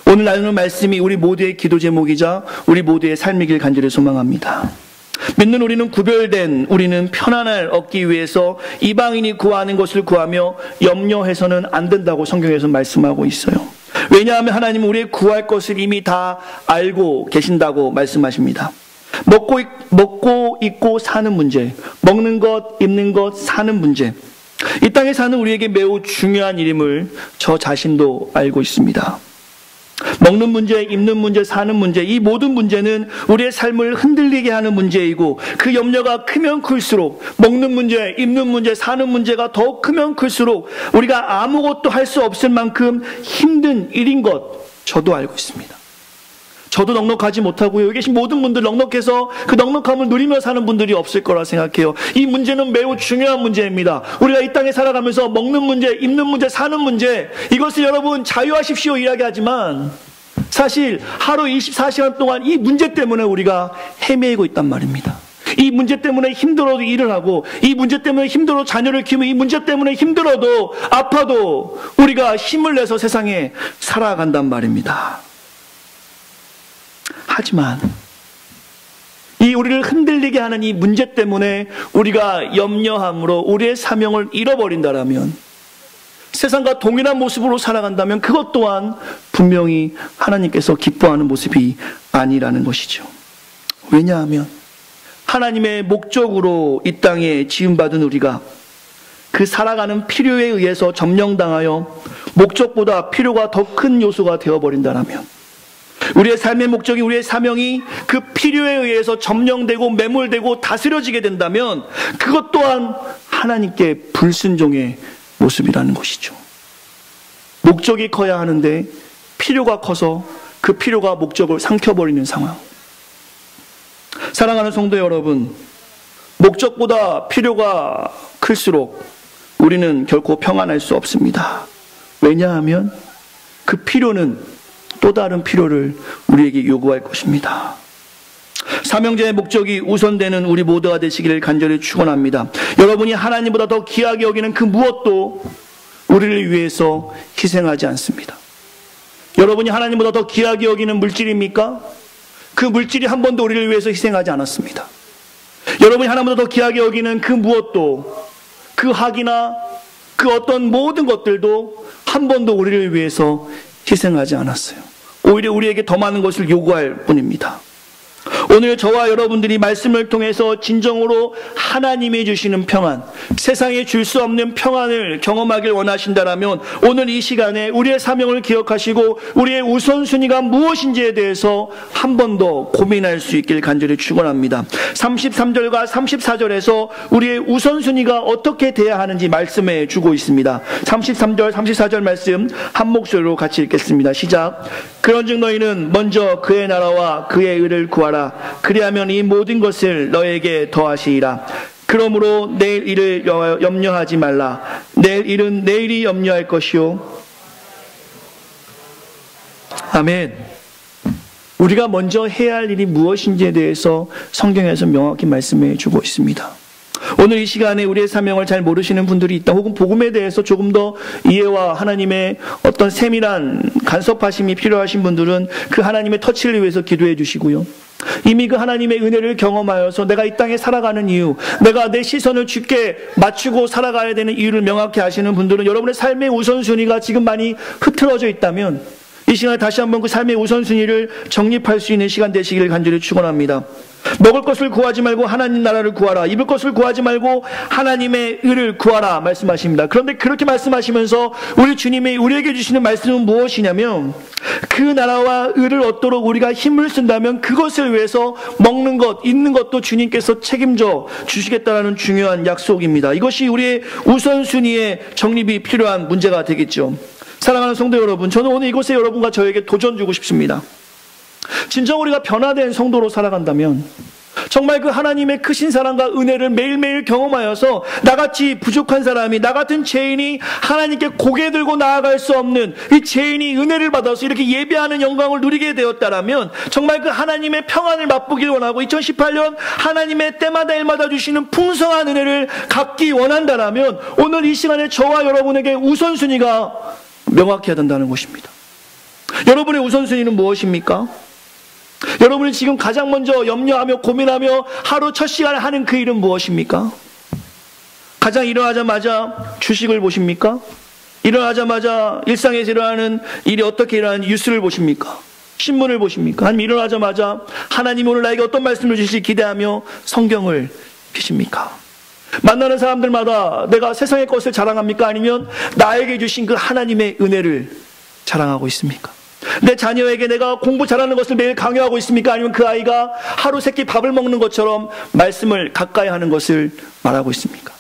오늘 나누는 말씀이 우리 모두의 기도 제목이자 우리 모두의 삶이길 간절히 소망합니다. 믿는 우리는 구별된, 우리는 편안을 얻기 위해서 이방인이 구하는 것을 구하며 염려해서는 안 된다고 성경에서 말씀하고 있어요. 왜냐하면 하나님은 우리의 구할 것을 이미 다 알고 계신다고 말씀하십니다. 먹고 입고 사는 문제, 먹는 것, 입는 것, 사는 문제, 이 땅에 사는 우리에게 매우 중요한 일임을 저 자신도 알고 있습니다. 먹는 문제, 입는 문제, 사는 문제, 이 모든 문제는 우리의 삶을 흔들리게 하는 문제이고 그 염려가 크면 클수록 먹는 문제, 입는 문제, 사는 문제가 더 크면 클수록 우리가 아무것도 할 수 없을 만큼 힘든 일인 것 저도 알고 있습니다. 저도 넉넉하지 못하고요. 여기 계신 모든 분들 넉넉해서 그 넉넉함을 누리며 사는 분들이 없을 거라 생각해요. 이 문제는 매우 중요한 문제입니다. 우리가 이 땅에 살아가면서 먹는 문제, 입는 문제, 사는 문제, 이것을 여러분 자유하십시오 이야기하지만 사실 하루 24시간 동안 이 문제 때문에 우리가 헤매고 있단 말입니다. 이 문제 때문에 힘들어도 일을 하고, 이 문제 때문에 힘들어도 자녀를 키우고, 이 문제 때문에 힘들어도 아파도 우리가 힘을 내서 세상에 살아간단 말입니다. 하지만 이 우리를 흔들리게 하는 이 문제 때문에 우리가 염려함으로 우리의 사명을 잃어버린다라면, 세상과 동일한 모습으로 살아간다면 그것 또한 분명히 하나님께서 기뻐하는 모습이 아니라는 것이죠. 왜냐하면 하나님의 목적으로 이 땅에 지음받은 우리가 그 그 살아가는 필요에 의해서 점령당하여 목적보다 필요가 더 큰 요소가 되어버린다면, 우리의 삶의 목적이, 우리의 사명이 그 필요에 의해서 점령되고 매몰되고 다스려지게 된다면 그것 또한 하나님께 불순종의 모습이라는 것이죠. 목적이 커야 하는데 필요가 커서 그 필요가 목적을 삼켜버리는 상황. 사랑하는 성도 여러분, 목적보다 필요가 클수록 우리는 결코 평안할 수 없습니다. 왜냐하면 그 필요는 또 다른 필요를 우리에게 요구할 것입니다. 사명자의 목적이 우선되는 우리 모두가 되시기를 간절히 축원합니다. 여러분이 하나님보다 더 귀하게 여기는 그 무엇도 우리를 위해서 희생하지 않습니다. 여러분이 하나님보다 더 귀하게 여기는 물질입니까? 그 물질이 한 번도 우리를 위해서 희생하지 않았습니다. 여러분이 하나님보다 더 귀하게 여기는 그 무엇도, 그 학이나 그 어떤 모든 것들도 한 번도 우리를 위해서 희생하지 않았어요. 오히려 우리에게 더 많은 것을 요구할 뿐입니다. 오늘 저와 여러분들이 말씀을 통해서 진정으로 하나님이 주시는 평안, 세상에 줄 수 없는 평안을 경험하길 원하신다라면 오늘 이 시간에 우리의 사명을 기억하시고 우리의 우선순위가 무엇인지에 대해서 한 번 더 고민할 수 있길 간절히 축원합니다. 33절과 34절에서 우리의 우선순위가 어떻게 돼야 하는지 말씀해 주고 있습니다. 33절, 34절 말씀 한 목소리로 같이 읽겠습니다. 시작. 그런즉 너희는 먼저 그의 나라와 그의 의를 구하라. 그리하면 이 모든 것을 너에게 더하시리라. 그러므로 내일 일을 염려하지 말라. 내일 일은 내일이 염려할 것이요. 아멘. 우리가 먼저 해야 할 일이 무엇인지에 대해서 성경에서 명확히 말씀해 주고 있습니다. 오늘 이 시간에 우리의 사명을 잘 모르시는 분들이 있다, 혹은 복음에 대해서 조금 더 이해와 하나님의 어떤 세밀한 간섭하심이 필요하신 분들은 그 하나님의 터치를 위해서 기도해 주시고요. 이미 그 하나님의 은혜를 경험하여서 내가 이 땅에 살아가는 이유, 내가 내 시선을 주께 맞추고 살아가야 되는 이유를 명확히 아시는 분들은 여러분의 삶의 우선순위가 지금 많이 흐트러져 있다면 이 시간에 다시 한번 그 삶의 우선순위를 정립할 수 있는 시간 되시기를 간절히 축원합니다. 먹을 것을 구하지 말고 하나님 나라를 구하라. 입을 것을 구하지 말고 하나님의 의를 구하라 말씀하십니다. 그런데 그렇게 말씀하시면서 우리 주님이 우리에게 주시는 말씀은 무엇이냐면, 그 나라와 의를 얻도록 우리가 힘을 쓴다면 그것을 위해서 먹는 것, 입는 것도 주님께서 책임져 주시겠다는 중요한 약속입니다. 이것이 우리의 우선순위의 정립이 필요한 문제가 되겠죠. 사랑하는 성도 여러분, 저는 오늘 이곳에 여러분과 저에게 도전 주고 싶습니다. 진정 우리가 변화된 성도로 살아간다면 정말 그 하나님의 크신 사랑과 은혜를 매일매일 경험하여서 나같이 부족한 사람이, 나 같은 죄인이 하나님께 고개 들고 나아갈 수 없는 이 죄인이 은혜를 받아서 이렇게 예배하는 영광을 누리게 되었다라면 정말 그 하나님의 평안을 맛보길 원하고 2018년 하나님의 때마다 일마다 주시는 풍성한 은혜를 갖기 원한다라면 오늘 이 시간에 저와 여러분에게 우선순위가 명확해야 된다는 것입니다. 여러분의 우선순위는 무엇입니까? 여러분이 지금 가장 먼저 염려하며 고민하며 하루 첫 시간에 하는 그 일은 무엇입니까? 가장 일어나자마자 주식을 보십니까? 일어나자마자 일상에서 일어나는 일이 어떻게 일어나는 뉴스를 보십니까? 신문을 보십니까? 아니면 일어나자마자 하나님이 오늘 나에게 어떤 말씀을 주실지 기대하며 성경을 펴십니까? 만나는 사람들마다 내가 세상의 것을 자랑합니까? 아니면 나에게 주신 그 하나님의 은혜를 자랑하고 있습니까? 내 자녀에게 내가 공부 잘하는 것을 매일 강요하고 있습니까? 아니면 그 아이가 하루 세끼 밥을 먹는 것처럼 말씀을 가까이 하는 것을 말하고 있습니까?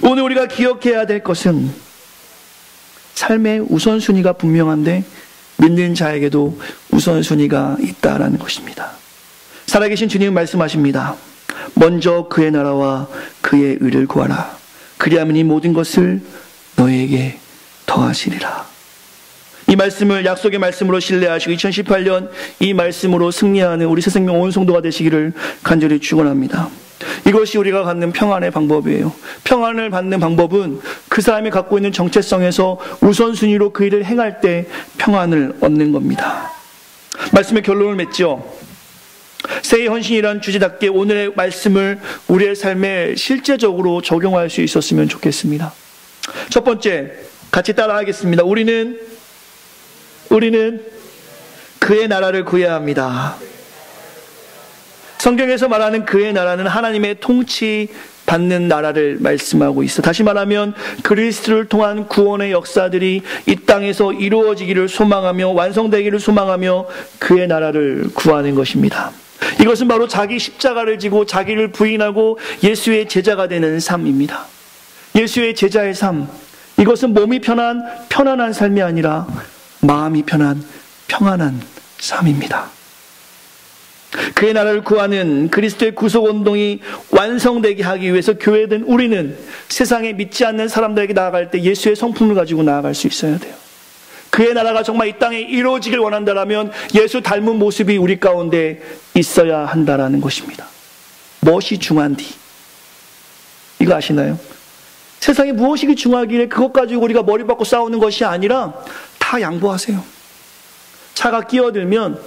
오늘 우리가 기억해야 될 것은 삶의 우선순위가 분명한데 믿는 자에게도 우선순위가 있다라는 것입니다. 살아계신 주님은 말씀하십니다. 먼저 그의 나라와 그의 의를 구하라. 그리하면 이 모든 것을 너희에게 더하시리라. 이 말씀을 약속의 말씀으로 신뢰하시고 2018년 이 말씀으로 승리하는 우리 새생명 온 성도가 되시기를 간절히 축원합니다. 이것이 우리가 갖는 평안의 방법이에요. 평안을 받는 방법은 그 사람이 갖고 있는 정체성에서 우선순위로 그 일을 행할 때 평안을 얻는 겁니다. 말씀의 결론을 맺죠. 새해 헌신이란 주제답게 오늘의 말씀을 우리의 삶에 실제적으로 적용할 수 있었으면 좋겠습니다. 첫 번째, 같이 따라하겠습니다. 우리는 그의 나라를 구해야 합니다. 성경에서 말하는 그의 나라는 하나님의 통치 받는 나라를 말씀하고 있어. 다시 말하면 그리스도를 통한 구원의 역사들이 이 땅에서 이루어지기를 소망하며 완성되기를 소망하며 그의 나라를 구하는 것입니다. 이것은 바로 자기 십자가를 지고 자기를 부인하고 예수의 제자가 되는 삶입니다. 예수의 제자의 삶, 이것은 몸이 편안한 삶이 아니라 마음이 평안한 삶입니다. 그의 나라를 구하는 그리스도의 구속운동이 완성되게 하기 위해서 교회된 우리는 세상에 믿지 않는 사람들에게 나아갈 때 예수의 성품을 가지고 나아갈 수 있어야 돼요. 그의 나라가 정말 이 땅에 이루어지길 원한다면 예수 닮은 모습이 우리 가운데 있어야 한다라는 것입니다. 무엇이 중요한디? 이거 아시나요? 세상에 무엇이 중요하길래 그것 가지고 우리가 머리 받고 싸우는 것이 아니라 다 양보하세요. 차가 끼어들면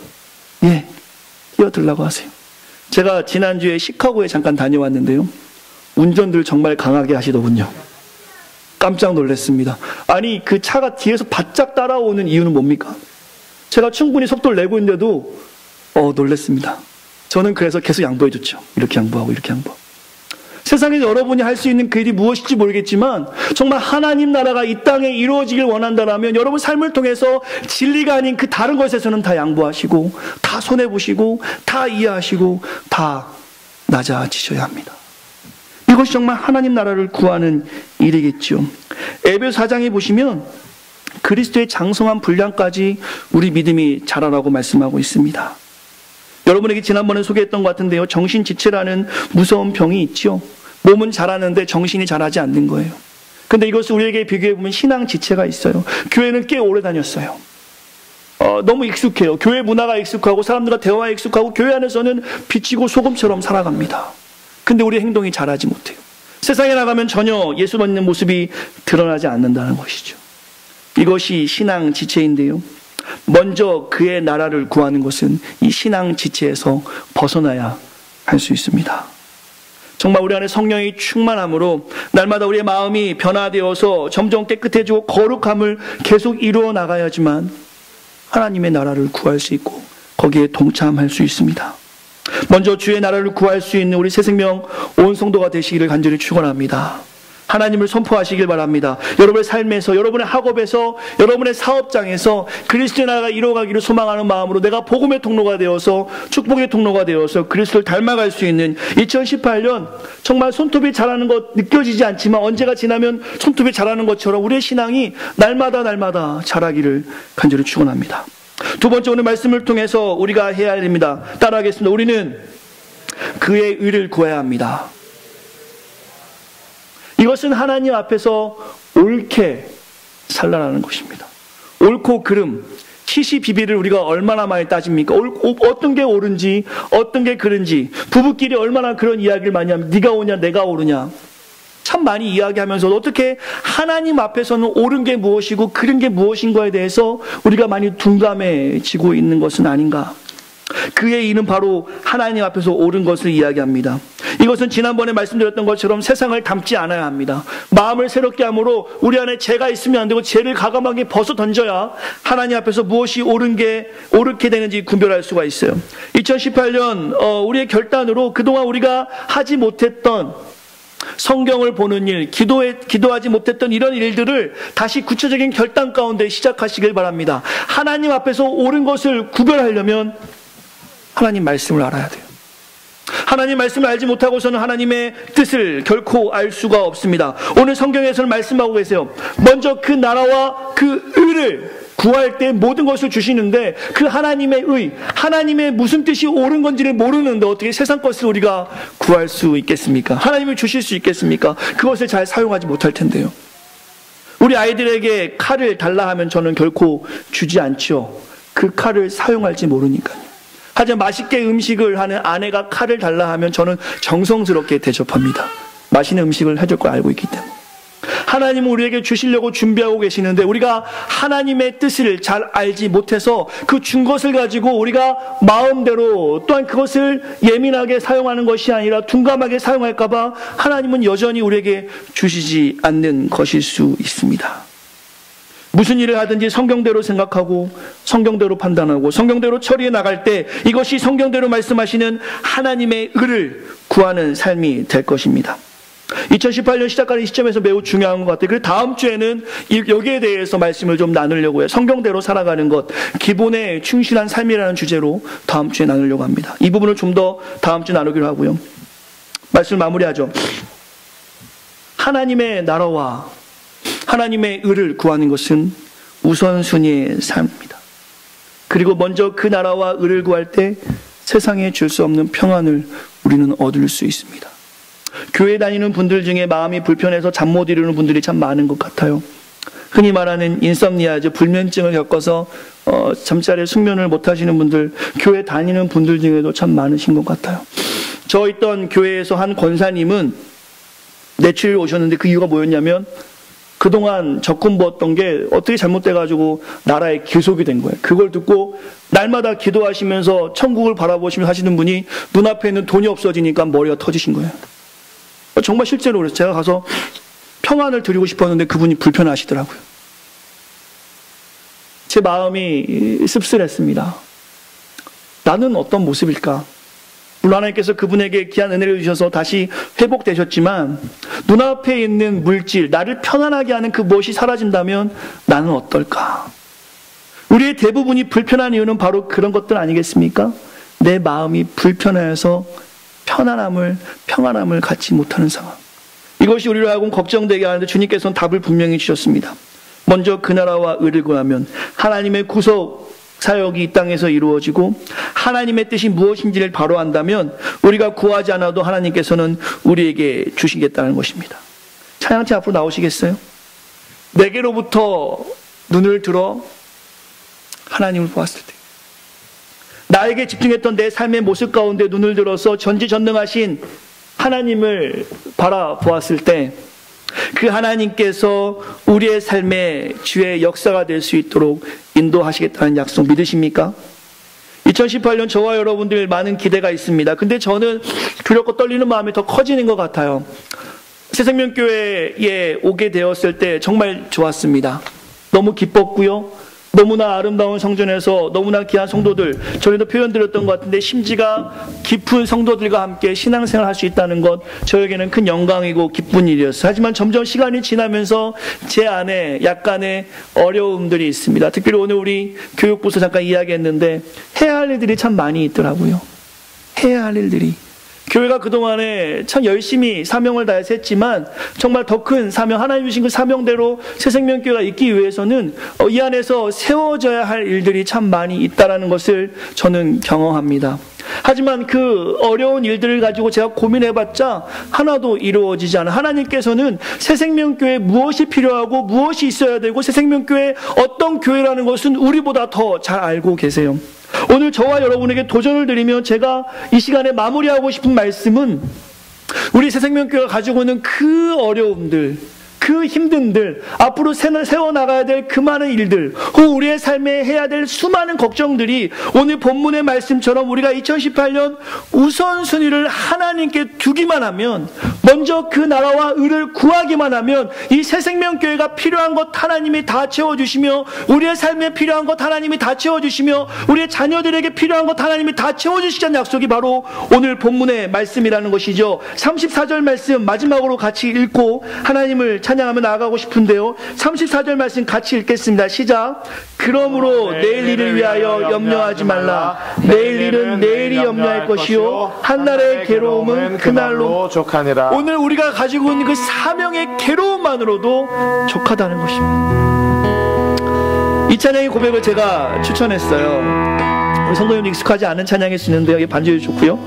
끼어들라고 하세요. 제가 지난주에 시카고에 잠깐 다녀왔는데요. 운전들 정말 강하게 하시더군요. 깜짝 놀랐습니다. 아니 그 차가 뒤에서 바짝 따라오는 이유는 뭡니까? 제가 충분히 속도를 내고 있는데도 놀랐습니다. 저는 그래서 계속 양보해줬죠. 이렇게 양보하고 이렇게 양보하고. 세상에 여러분이 할 수 있는 그 일이 무엇일지 모르겠지만 정말 하나님 나라가 이 땅에 이루어지길 원한다면 여러분 삶을 통해서 진리가 아닌 그 다른 것에서는 다 양보하시고 다 손해보시고 다 이해하시고 다 낮아지셔야 합니다. 이것이 정말 하나님 나라를 구하는 일이겠죠. 에베소 4장에 보시면 그리스도의 장성한 분량까지 우리 믿음이 자라라고 말씀하고 있습니다. 여러분에게 지난번에 소개했던 것 같은데요. 정신지체라는 무서운 병이 있죠. 몸은 자라는데 정신이 자라지 않는 거예요. 근데 이것을 우리에게 비교해보면 신앙지체가 있어요. 교회는 꽤 오래 다녔어요. 너무 익숙해요. 교회 문화가 익숙하고 사람들과 대화에 익숙하고 교회 안에서는 빛이고 소금처럼 살아갑니다. 근데 우리 행동이 자라지 못해요. 세상에 나가면 전혀 예수 믿는 모습이 드러나지 않는다는 것이죠. 이것이 신앙지체인데요. 먼저 그의 나라를 구하는 것은 이 신앙지체에서 벗어나야 할 수 있습니다. 정말 우리 안에 성령이 충만함으로 날마다 우리의 마음이 변화되어서 점점 깨끗해지고 거룩함을 계속 이루어 나가야지만 하나님의 나라를 구할 수 있고 거기에 동참할 수 있습니다. 먼저 주의 나라를 구할 수 있는 우리 새생명 온 성도가 되시기를 간절히 축원합니다. 하나님을 선포하시길 바랍니다. 여러분의 삶에서, 여러분의 학업에서, 여러분의 사업장에서 그리스도의 나라가 이루어가기를 소망하는 마음으로 내가 복음의 통로가 되어서 축복의 통로가 되어서 그리스도를 닮아갈 수 있는 2018년 정말 손톱이 자라는 것 느껴지지 않지만 언제가 지나면 손톱이 자라는 것처럼 우리의 신앙이 날마다 자라기를 간절히 축원합니다. 두 번째 오늘 말씀을 통해서 우리가 해야 할 일입니다. 따라하겠습니다. 우리는 그의 의를 구해야 합니다. 이것은 하나님 앞에서 옳게 살라라는 것입니다. 옳고 그름, 시시비비를 우리가 얼마나 많이 따집니까? 어떤 게 옳은지, 어떤 게 그른지, 부부끼리 얼마나 그런 이야기를 많이 하면 네가 옳냐, 내가 옳으냐. 참 많이 이야기하면서도 어떻게 하나님 앞에서는 옳은 게 무엇이고 그른 게 무엇인가에 대해서 우리가 많이 둔감해지고 있는 것은 아닌가. 그의 이는 바로 하나님 앞에서 옳은 것을 이야기합니다. 이것은 지난번에 말씀드렸던 것처럼 세상을 닮지 않아야 합니다. 마음을 새롭게 함으로 우리 안에 죄가 있으면 안 되고 죄를 과감하게 벗어 던져야 하나님 앞에서 무엇이 옳게 되는지 구별할 수가 있어요. 2018년 우리의 결단으로 그동안 우리가 하지 못했던 성경을 보는 일, 기도하지 못했던 이런 일들을 다시 구체적인 결단 가운데 시작하시길 바랍니다. 하나님 앞에서 옳은 것을 구별하려면 하나님 말씀을 알아야 돼요. 하나님 말씀을 알지 못하고서는 하나님의 뜻을 결코 알 수가 없습니다. 오늘 성경에서는 말씀하고 계세요. 먼저 그 나라와 그 의를 구할 때 모든 것을 주시는데 그 하나님의 의, 하나님의 무슨 뜻이 옳은 건지를 모르는데 어떻게 세상 것을 우리가 구할 수 있겠습니까? 하나님을 주실 수 있겠습니까? 그것을 잘 사용하지 못할 텐데요. 우리 아이들에게 칼을 달라 하면 저는 결코 주지 않죠. 그 칼을 사용할지 모르니까요. 하지만 맛있게 음식을 하는 아내가 칼을 달라 하면 저는 정성스럽게 대접합니다. 맛있는 음식을 해줄 걸 알고 있기 때문에. 하나님은 우리에게 주시려고 준비하고 계시는데 우리가 하나님의 뜻을 잘 알지 못해서 그 준 것을 가지고 우리가 마음대로 또한 그것을 예민하게 사용하는 것이 아니라 둔감하게 사용할까 봐 하나님은 여전히 우리에게 주시지 않는 것일 수 있습니다. 무슨 일을 하든지 성경대로 생각하고 성경대로 판단하고 성경대로 처리해 나갈 때 이것이 성경대로 말씀하시는 하나님의 의를 구하는 삶이 될 것입니다. 2018년 시작하는 시점에서 매우 중요한 것 같아요. 그래서 다음 주에는 여기에 대해서 말씀을 좀 나누려고 해요. 성경대로 살아가는 것, 기본에 충실한 삶이라는 주제로 다음 주에 나누려고 합니다. 이 부분을 좀 더 다음 주에 나누기로 하고요. 말씀을 마무리하죠. 하나님의 나라와 하나님의 의를 구하는 것은 우선순위의 삶입니다. 그리고 먼저 그 나라와 의를 구할 때 세상에 줄 수 없는 평안을 우리는 얻을 수 있습니다. 교회 다니는 분들 중에 마음이 불편해서 잠 못 이루는 분들이 참 많은 것 같아요. 흔히 말하는 인썸니아죠. 불면증을 겪어서 잠자리에 숙면을 못 하시는 분들, 교회 다니는 분들 중에도 참 많으신 것 같아요. 저 있던 교회에서 한 권사님은 내추럴 오셨는데 그 이유가 뭐였냐면 그동안 적금 부었던 게 어떻게 잘못돼가지고 나라에 기속이 된 거예요. 그걸 듣고 날마다 기도하시면서 천국을 바라보시면서 하시는 분이 눈앞에 있는 돈이 없어지니까 머리가 터지신 거예요. 정말 실제로 그래서 제가 가서 평안을 드리고 싶었는데 그분이 불편하시더라고요. 제 마음이 씁쓸했습니다. 나는 어떤 모습일까? 물론 하나님께서 그분에게 귀한 은혜를 주셔서 다시 회복되셨지만 눈앞에 있는 물질, 나를 편안하게 하는 그 무엇이 사라진다면 나는 어떨까? 우리의 대부분이 불편한 이유는 바로 그런 것들 아니겠습니까? 내 마음이 불편해서 평안함을 갖지 못하는 상황. 이것이 우리로 하여금 걱정되게 하는데 주님께서는 답을 분명히 주셨습니다. 먼저 그 나라와 의를 구하면 하나님의 구속 사역이 이 땅에서 이루어지고 하나님의 뜻이 무엇인지를 바로 안다면 우리가 구하지 않아도 하나님께서는 우리에게 주시겠다는 것입니다. 찬양팀 앞으로 나오시겠어요? 내게로부터 눈을 들어 하나님을 보았을 때 나에게 집중했던 내 삶의 모습 가운데 눈을 들어서 전지전능하신 하나님을 바라보았을 때 그 하나님께서 우리의 삶의 주의 역사가 될 수 있도록 인도하시겠다는 약속 믿으십니까? 2018년 저와 여러분들 많은 기대가 있습니다. 근데 저는 두렵고 떨리는 마음이 더 커지는 것 같아요. 새생명교회에 오게 되었을 때 정말 좋았습니다. 너무 기뻤고요. 너무나 아름다운 성전에서 너무나 귀한 성도들, 전에도 표현드렸던 것 같은데 심지가 깊은 성도들과 함께 신앙생활을 할 수 있다는 것, 저에게는 큰 영광이고 기쁜 일이었어요. 하지만 점점 시간이 지나면서 제 안에 약간의 어려움들이 있습니다. 특별히 오늘 우리 교육부서 잠깐 이야기했는데 해야 할 일들이 참 많이 있더라고요. 해야 할 일들이. 교회가 그동안에 참 열심히 사명을 다해서 했지만 정말 더 큰 사명, 하나님 주신 그 사명대로 새생명교회가 있기 위해서는 이 안에서 세워져야 할 일들이 참 많이 있다는 것을 저는 경험합니다. 하지만 그 어려운 일들을 가지고 제가 고민해봤자 하나도 이루어지지 않아. 하나님께서는 새생명교회에 무엇이 필요하고 무엇이 있어야 되고 새생명교회 어떤 교회라는 것은 우리보다 더 잘 알고 계세요. 오늘 저와 여러분에게 도전을 드리며 제가 이 시간에 마무리하고 싶은 말씀은 우리 새생명교회가 가지고 있는 그 어려움들, 그 힘듦들, 앞으로 세워나가야 될 그 많은 일들, 혹은 우리의 삶에 해야 될 수많은 걱정들이 오늘 본문의 말씀처럼 우리가 2018년 우선순위를 하나님께 두기만 하면, 먼저 그 나라와 의를 구하기만 하면 이 새생명교회가 필요한 것 하나님이 다 채워주시며, 우리의 삶에 필요한 것 하나님이 다 채워주시며, 우리의 자녀들에게 필요한 것 하나님이 다 채워주시자는 약속이 바로 오늘 본문의 말씀이라는 것이죠. 34절 말씀 마지막으로 같이 읽고 하나님을 찬양하며 나아가고 싶은데요. 34절 말씀 같이 읽겠습니다. 시작. 그러므로 내일 일을 위하여 염려하지 말라. 내일 일은 내일이 염려할 것이요 한날의 괴로움은 그날로 족하니라. 오늘 우리가 가지고 있는 그 사명의 괴로움만으로도 족하다는 것입니다. 이 찬양의 고백을 제가 추천했어요. 우리 성도님 익숙하지 않은 찬양일 수 있는데요. 이게 반주율이 좋고요.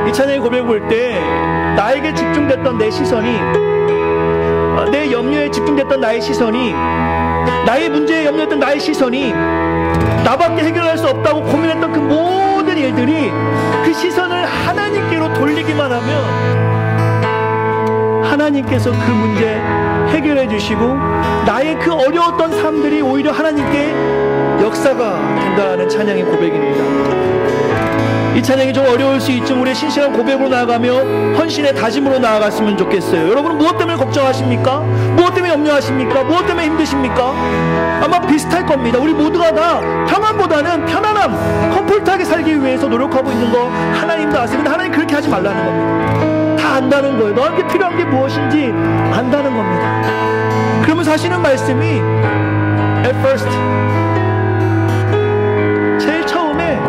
이 찬양의 고백을 볼 때 나에게 집중됐던 내 시선이, 내 염려에 집중됐던 나의 시선이, 나의 문제에 염려했던 나의 시선이 나밖에 해결할 수 없다고 고민했던 그 모든 일들이 그 시선을 하나님께로 돌리기만 하면 하나님께서 그 문제 해결해 주시고 나의 그 어려웠던 삶들이 오히려 하나님께 역사가 된다는 찬양의 고백입니다. 이 찬양이 좀 어려울 수 있지만 우리의 신실한 고백으로 나아가며 헌신의 다짐으로 나아갔으면 좋겠어요. 여러분은 무엇 때문에 걱정하십니까? 무엇 때문에 염려하십니까? 무엇 때문에 힘드십니까? 아마 비슷할 겁니다. 우리 모두가 다 평안보다는 편안함, 컴포트하게 살기 위해서 노력하고 있는 거 하나님도 아세요. 근데 하나님 그렇게 하지 말라는 겁니다. 다 안다는 거예요. 너한테 필요한 게 무엇인지 안다는 겁니다. 그러면서 하시는 말씀이 at first, 제일 처음에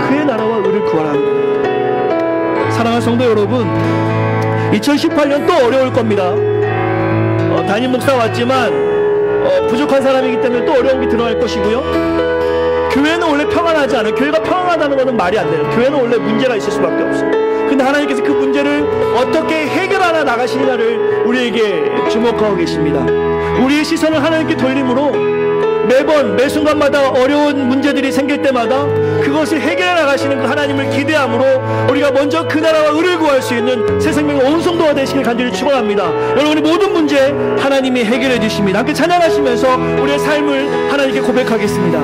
그의 나라와 의를 구하라는 겁니다. 사랑하는 성도 여러분, 2018년 또 어려울 겁니다. 담임 목사 왔지만 부족한 사람이기 때문에 또 어려운 게 드러날 것이고요. 교회는 원래 평안하지 않아요. 교회가 평안하다는 것은 말이 안 돼요. 교회는 원래 문제가 있을 수밖에 없어요. 근데 하나님께서 그 문제를 어떻게 해결하나 나가시느냐를 우리에게 주목하고 계십니다. 우리의 시선을 하나님께 돌림으로 매번 매 순간마다 어려운 문제들이 생길 때마다 그것을 해결해 나가시는 그 하나님을 기대함으로 우리가 먼저 그 나라와 의를 구할 수 있는 새 생명 온 성도가 되시길 간절히 축원합니다. 여러분의 모든 문제 하나님이 해결해 주십니다. 함께 찬양하시면서 우리의 삶을 하나님께 고백하겠습니다.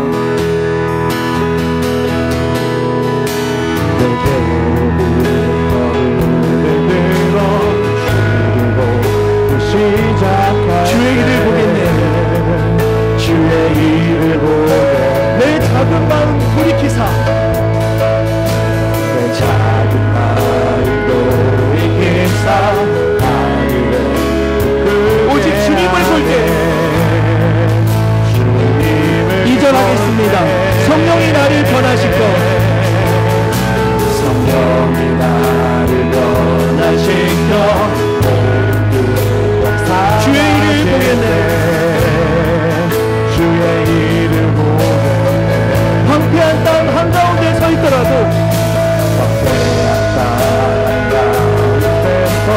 주의 길을 보겠네. 주의 일을 보게 내 작은 마음 돌이키사 내 작은 마음도 이기사 오직 주님을 볼 때 이전하겠습니다. 성령이 나를 변화시켜 성령이 나를 변화시켜 주의 일을 보겠네. 주의 일을 보겠네. 황폐한 땅 한가운데 서 있더라도 황폐한 땅 한가운데서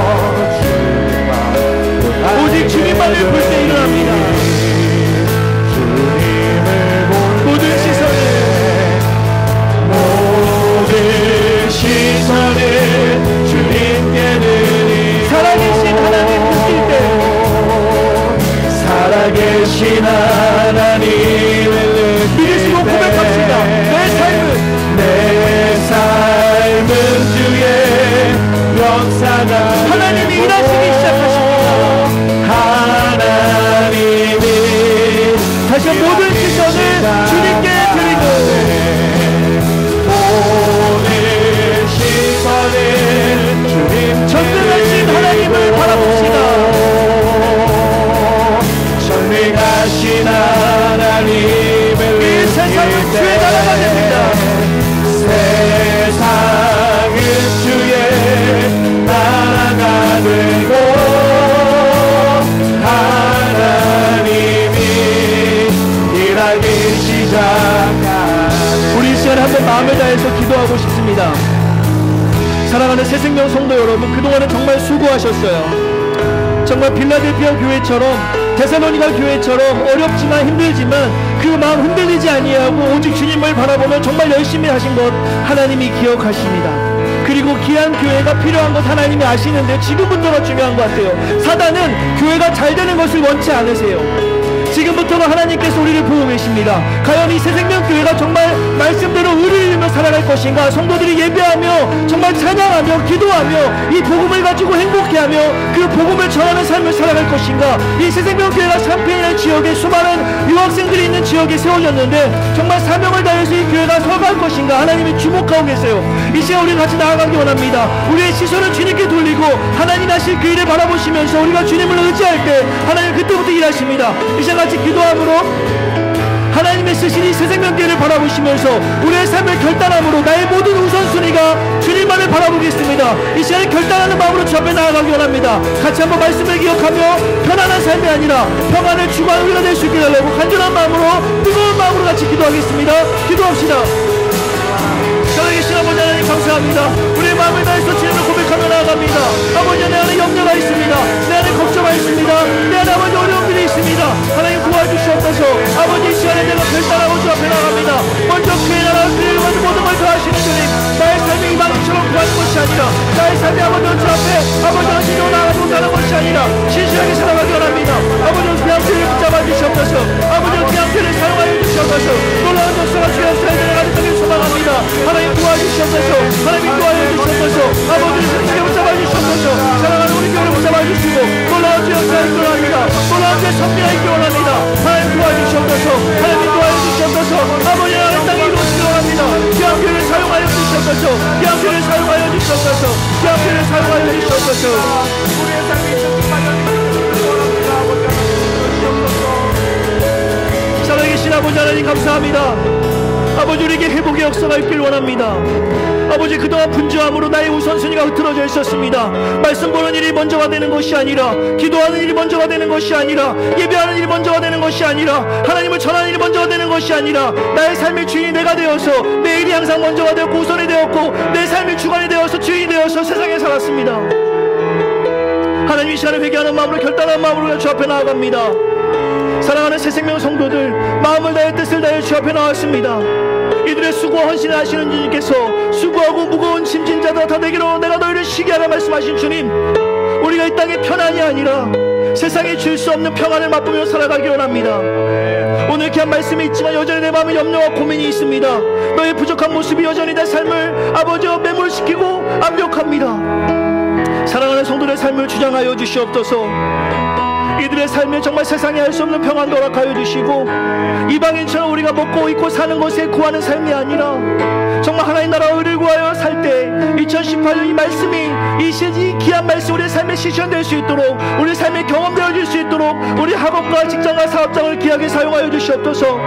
오직 주님만을 볼 때 일어납니다. 주님을 모든 시선을 주님께 드리 살아계신 하나님 느낄 때 살아계신 하나님을 믿으시고 고백합시다. 내 삶은 주의 역사가 하나님이 일하시기 시작하십니다. 하나님이 다시 모든 시선을 주님께 드리고 모든 시선을 주님 전능하신 하나님을 바라봅시다. 전능하신 하나님을 이 세상은 주의 나라가 됩니다. 세상은 주의 나라가 되고 하나님이 일하기 시작하네. 우리 이 시간에 한번 마음을 다해서 기도하고 싶습니다. 사랑하는 새생명 성도 여러분, 그동안은 정말 수고하셨어요. 정말 빌라델피아 교회처럼 데살로니가 교회처럼 어렵지만 힘들지만 그 마음 흔들리지 아니하고 오직 주님을 바라보면 정말 열심히 하신 것 하나님이 기억하십니다. 그리고 귀한 교회가 필요한 것 하나님이 아시는데 지금부터가 중요한 것 같아요. 사단은 교회가 잘 되는 것을 원치 않으세요. 지금부터가 하나님께서 우리를 보고 계십니다. 과연 이 새생명교회가 정말 말씀대로 의를 이루며 살아갈 것인가, 성도들이 예배하며 정말 찬양하며 기도하며 이 복음을 가지고 행복해하며 그 복음을 전하는 삶을 살아갈 것인가, 이 새생명교회가 샴페인의 지역에 수많은 유학생들이 있는 지역에 세워졌는데 정말 사명을 다해서 이 교회가 서갈 것인가 하나님이 주목하고 계세요. 이 시간 우리 같이 나아가기 원합니다. 우리의 시선을 주님께 돌리고 하나님 하실 그 일을 바라보시면서 우리가 주님을 의지할 때 하나님 그때부터 일하십니다. 이 시간 같이 기도함으로 하나님의 쓰신 이 새생명교회를 바라보시면서 우리의 삶을 결단함으로 나의 모든 우선순위가 주님만을 바라보겠습니다. 이 시간에 결단하는 마음으로 주 앞에 나아가기 원합니다. 같이 한번 말씀을 기억하며 편안한 삶이 아니라 평안을 추구하는 우리가 될 수 있게 달라고 간절한 마음으로 뜨거운 마음으로 같이 기도하겠습니다. 기도합시다. 살아계신 아버지 하나님 감사합니다. 우리의 마음을 다해서 주님을 고백하며 나아갑니다. 아버지 내 안에 염려가 있습니다. 내 안에 걱정가 있습니다. 내 안에 아버지 어려운 일이 있습니다. 하나님 도와주시옵소서. 아버지 이 시간에 내가 결단하고 주 앞에 나갑니다. 먼저 그의 나라와 그의 이름으로 모든 걸 더하시는 주님, 나의 삶이 이방인처럼 구하는 것이 아니라 나의 삶이 아버지 주 앞에 아버지 하시고 나아가고 가는 것이 아니라 신실하게 살아가기 원합니다. 아버지 그냥 교회를 붙잡아 주시옵소서. 아버지 그냥 교회를 사용하여 주시옵소서. 놀라운 역사가 주의 사회에 가득하게 소망합니다. 하나님 도와주시옵소서. 하나님 도와주시옵소서. 아버지 신실하게 붙잡아 주시옵소서. 사랑하는 우리 교회를 붙잡아 주시고 놀라운 주의 역사에 일어납니다. 놀라운 주의 섭리가 있기 원합니다. 하나님 도와주시옵소서. 하나님 도와주시옵소서. 아버지 하나님 땅에 이루어지기 원합니다. 귀한 교회를 사용하여 주시옵소서. 주시옵소서. 양편을 사용하여 주시옵소서. 양편을 사용하여 주시옵소서. 우리의 삶이 살아계신 아버지 하나님 감사합니다. 아버지 우리에게 회복의 역사가 있길 원합니다. 아버지 그동안 분주함으로 나의 우선순위가 흐트러져 있었습니다. 말씀 보는 일이 먼저가 되는 것이 아니라, 기도하는 일이 먼저가 되는 것이 아니라, 예배하는 일이 먼저가 되는 것이 아니라, 하나님을 전하는 일이 먼저가 되는 것이 아니라, 나의 삶의 주인이 내가 되어서 내 일이 항상 먼저가 되었고 우선이 되었고 내 삶의 주관이 되어서 주인이 되어서 세상에 살았습니다. 하나님 이 시간에 회개하는 마음으로, 결단하는 마음으로 주 앞에 나아갑니다. 사랑하는 새생명 성도들, 마음을 다해 뜻을 다해 주 앞에 나왔습니다. 이들의 수고와 헌신을 하시는 주님께서 수고하고 무거운 짐진 자들아 다 내게로 내가 너희를 쉬게 하라 말씀하신 주님, 우리가 이 땅의 편안이 아니라 세상에 줄 수 없는 평안을 맛보며 살아가기 원합니다. 오늘 귀한 말씀이 있지만 여전히 내 마음에 염려와 고민이 있습니다. 너의 부족한 모습이 여전히 내 삶을 아버지와 매몰시키고 압력합니다. 사랑하는 성도들의 삶을 주장하여 주시옵소서. 이들의 삶에 정말 세상에 할 수 없는 평안도 허락하여 주시고, 이방인처럼 우리가 먹고 입고 사는 것에 구하는 삶이 아니라 정말 하나님 나라와 의를 구하여 살 때 2018년 이 말씀이, 이 귀한 말씀 우리의 삶에 실현될 수 있도록, 우리 삶에 경험되어질 수 있도록 우리 학업과 직장과 사업장을 귀하게 사용하여 주시옵소서.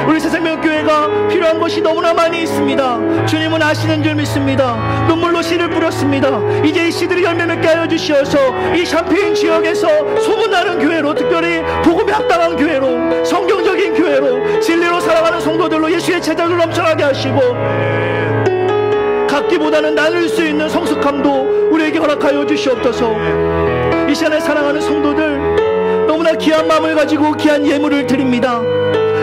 우리 새생명교회가 필요한 것이 너무나 많이 있습니다. 주님은 아시는 줄 믿습니다. 눈물로 씨를 뿌렸습니다. 이제 이 씨들이 열매 맺게 하여 주시어서 이 샴페인 지역에서 소문나는 교회로, 특별히 복음에 합당한 교회로, 성경적인 교회로, 진리로 살아가는 성도들로 예수의 제자들 넘쳐나게 하시고, 갖기보다는 나눌 수 있는 성숙함도 우리에게 허락하여 주시옵소서. 이 시간에 사랑하는 성도들, 너무나 귀한 마음을 가지고 귀한 예물을 드립니다.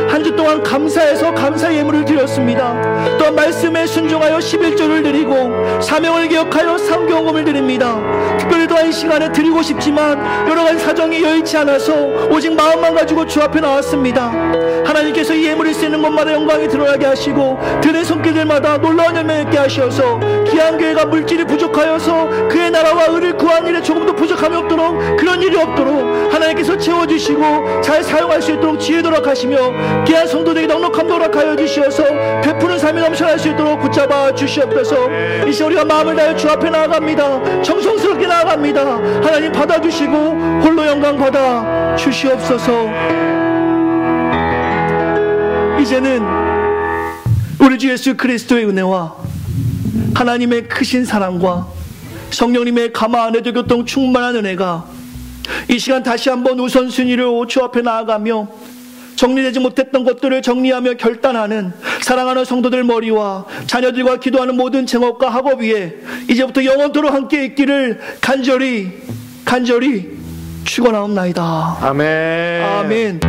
한 주 동안 감사해서 감사 예물을 드렸습니다. 또한 말씀에 순종하여 11조를 드리고 사명을 기억하여 상경금을 드립니다. 특별히 또한 이 시간에 드리고 싶지만 여러 가지 사정이 여의치 않아서 오직 마음만 가지고 주 앞에 나왔습니다. 하나님께서 이 예물이 쓰이는 곳마다 영광이 드러나게 하시고 드는 손길들마다 놀라운 열매 맺게 하셔서 귀한 교회가 물질이 부족하여서 그의 나라와 의를 구하는 일에 조금도 부족함이 없도록, 그런 일이 없도록 하나님께서 채워주시고 잘 사용할 수 있도록 지혜도록 하시며, 귀한 성도들에게 넉넉함도 허락하여 주시어서 베푸는 삶이 넘쳐날 수 있도록 붙잡아 주시옵소서. 이 시간 우리가 마음을 다해 주 앞에 나아갑니다. 정성스럽게 나아갑니다. 하나님 받아주시고 홀로 영광 받아 주시옵소서. 이제는 우리 주 예수 그리스도의 은혜와 하나님의 크신 사랑과 성령님의 가마 안에도 교통 충만한 은혜가 이 시간 다시 한번 우선순위로 주 앞에 나아가며 정리되지 못했던 것들을 정리하며 결단하는 사랑하는 성도들 머리와 자녀들과 기도하는 모든 제목과 학업 위에 이제부터 영원토록 함께 있기를 간절히 축원하옵나이다. 아멘. 아멘.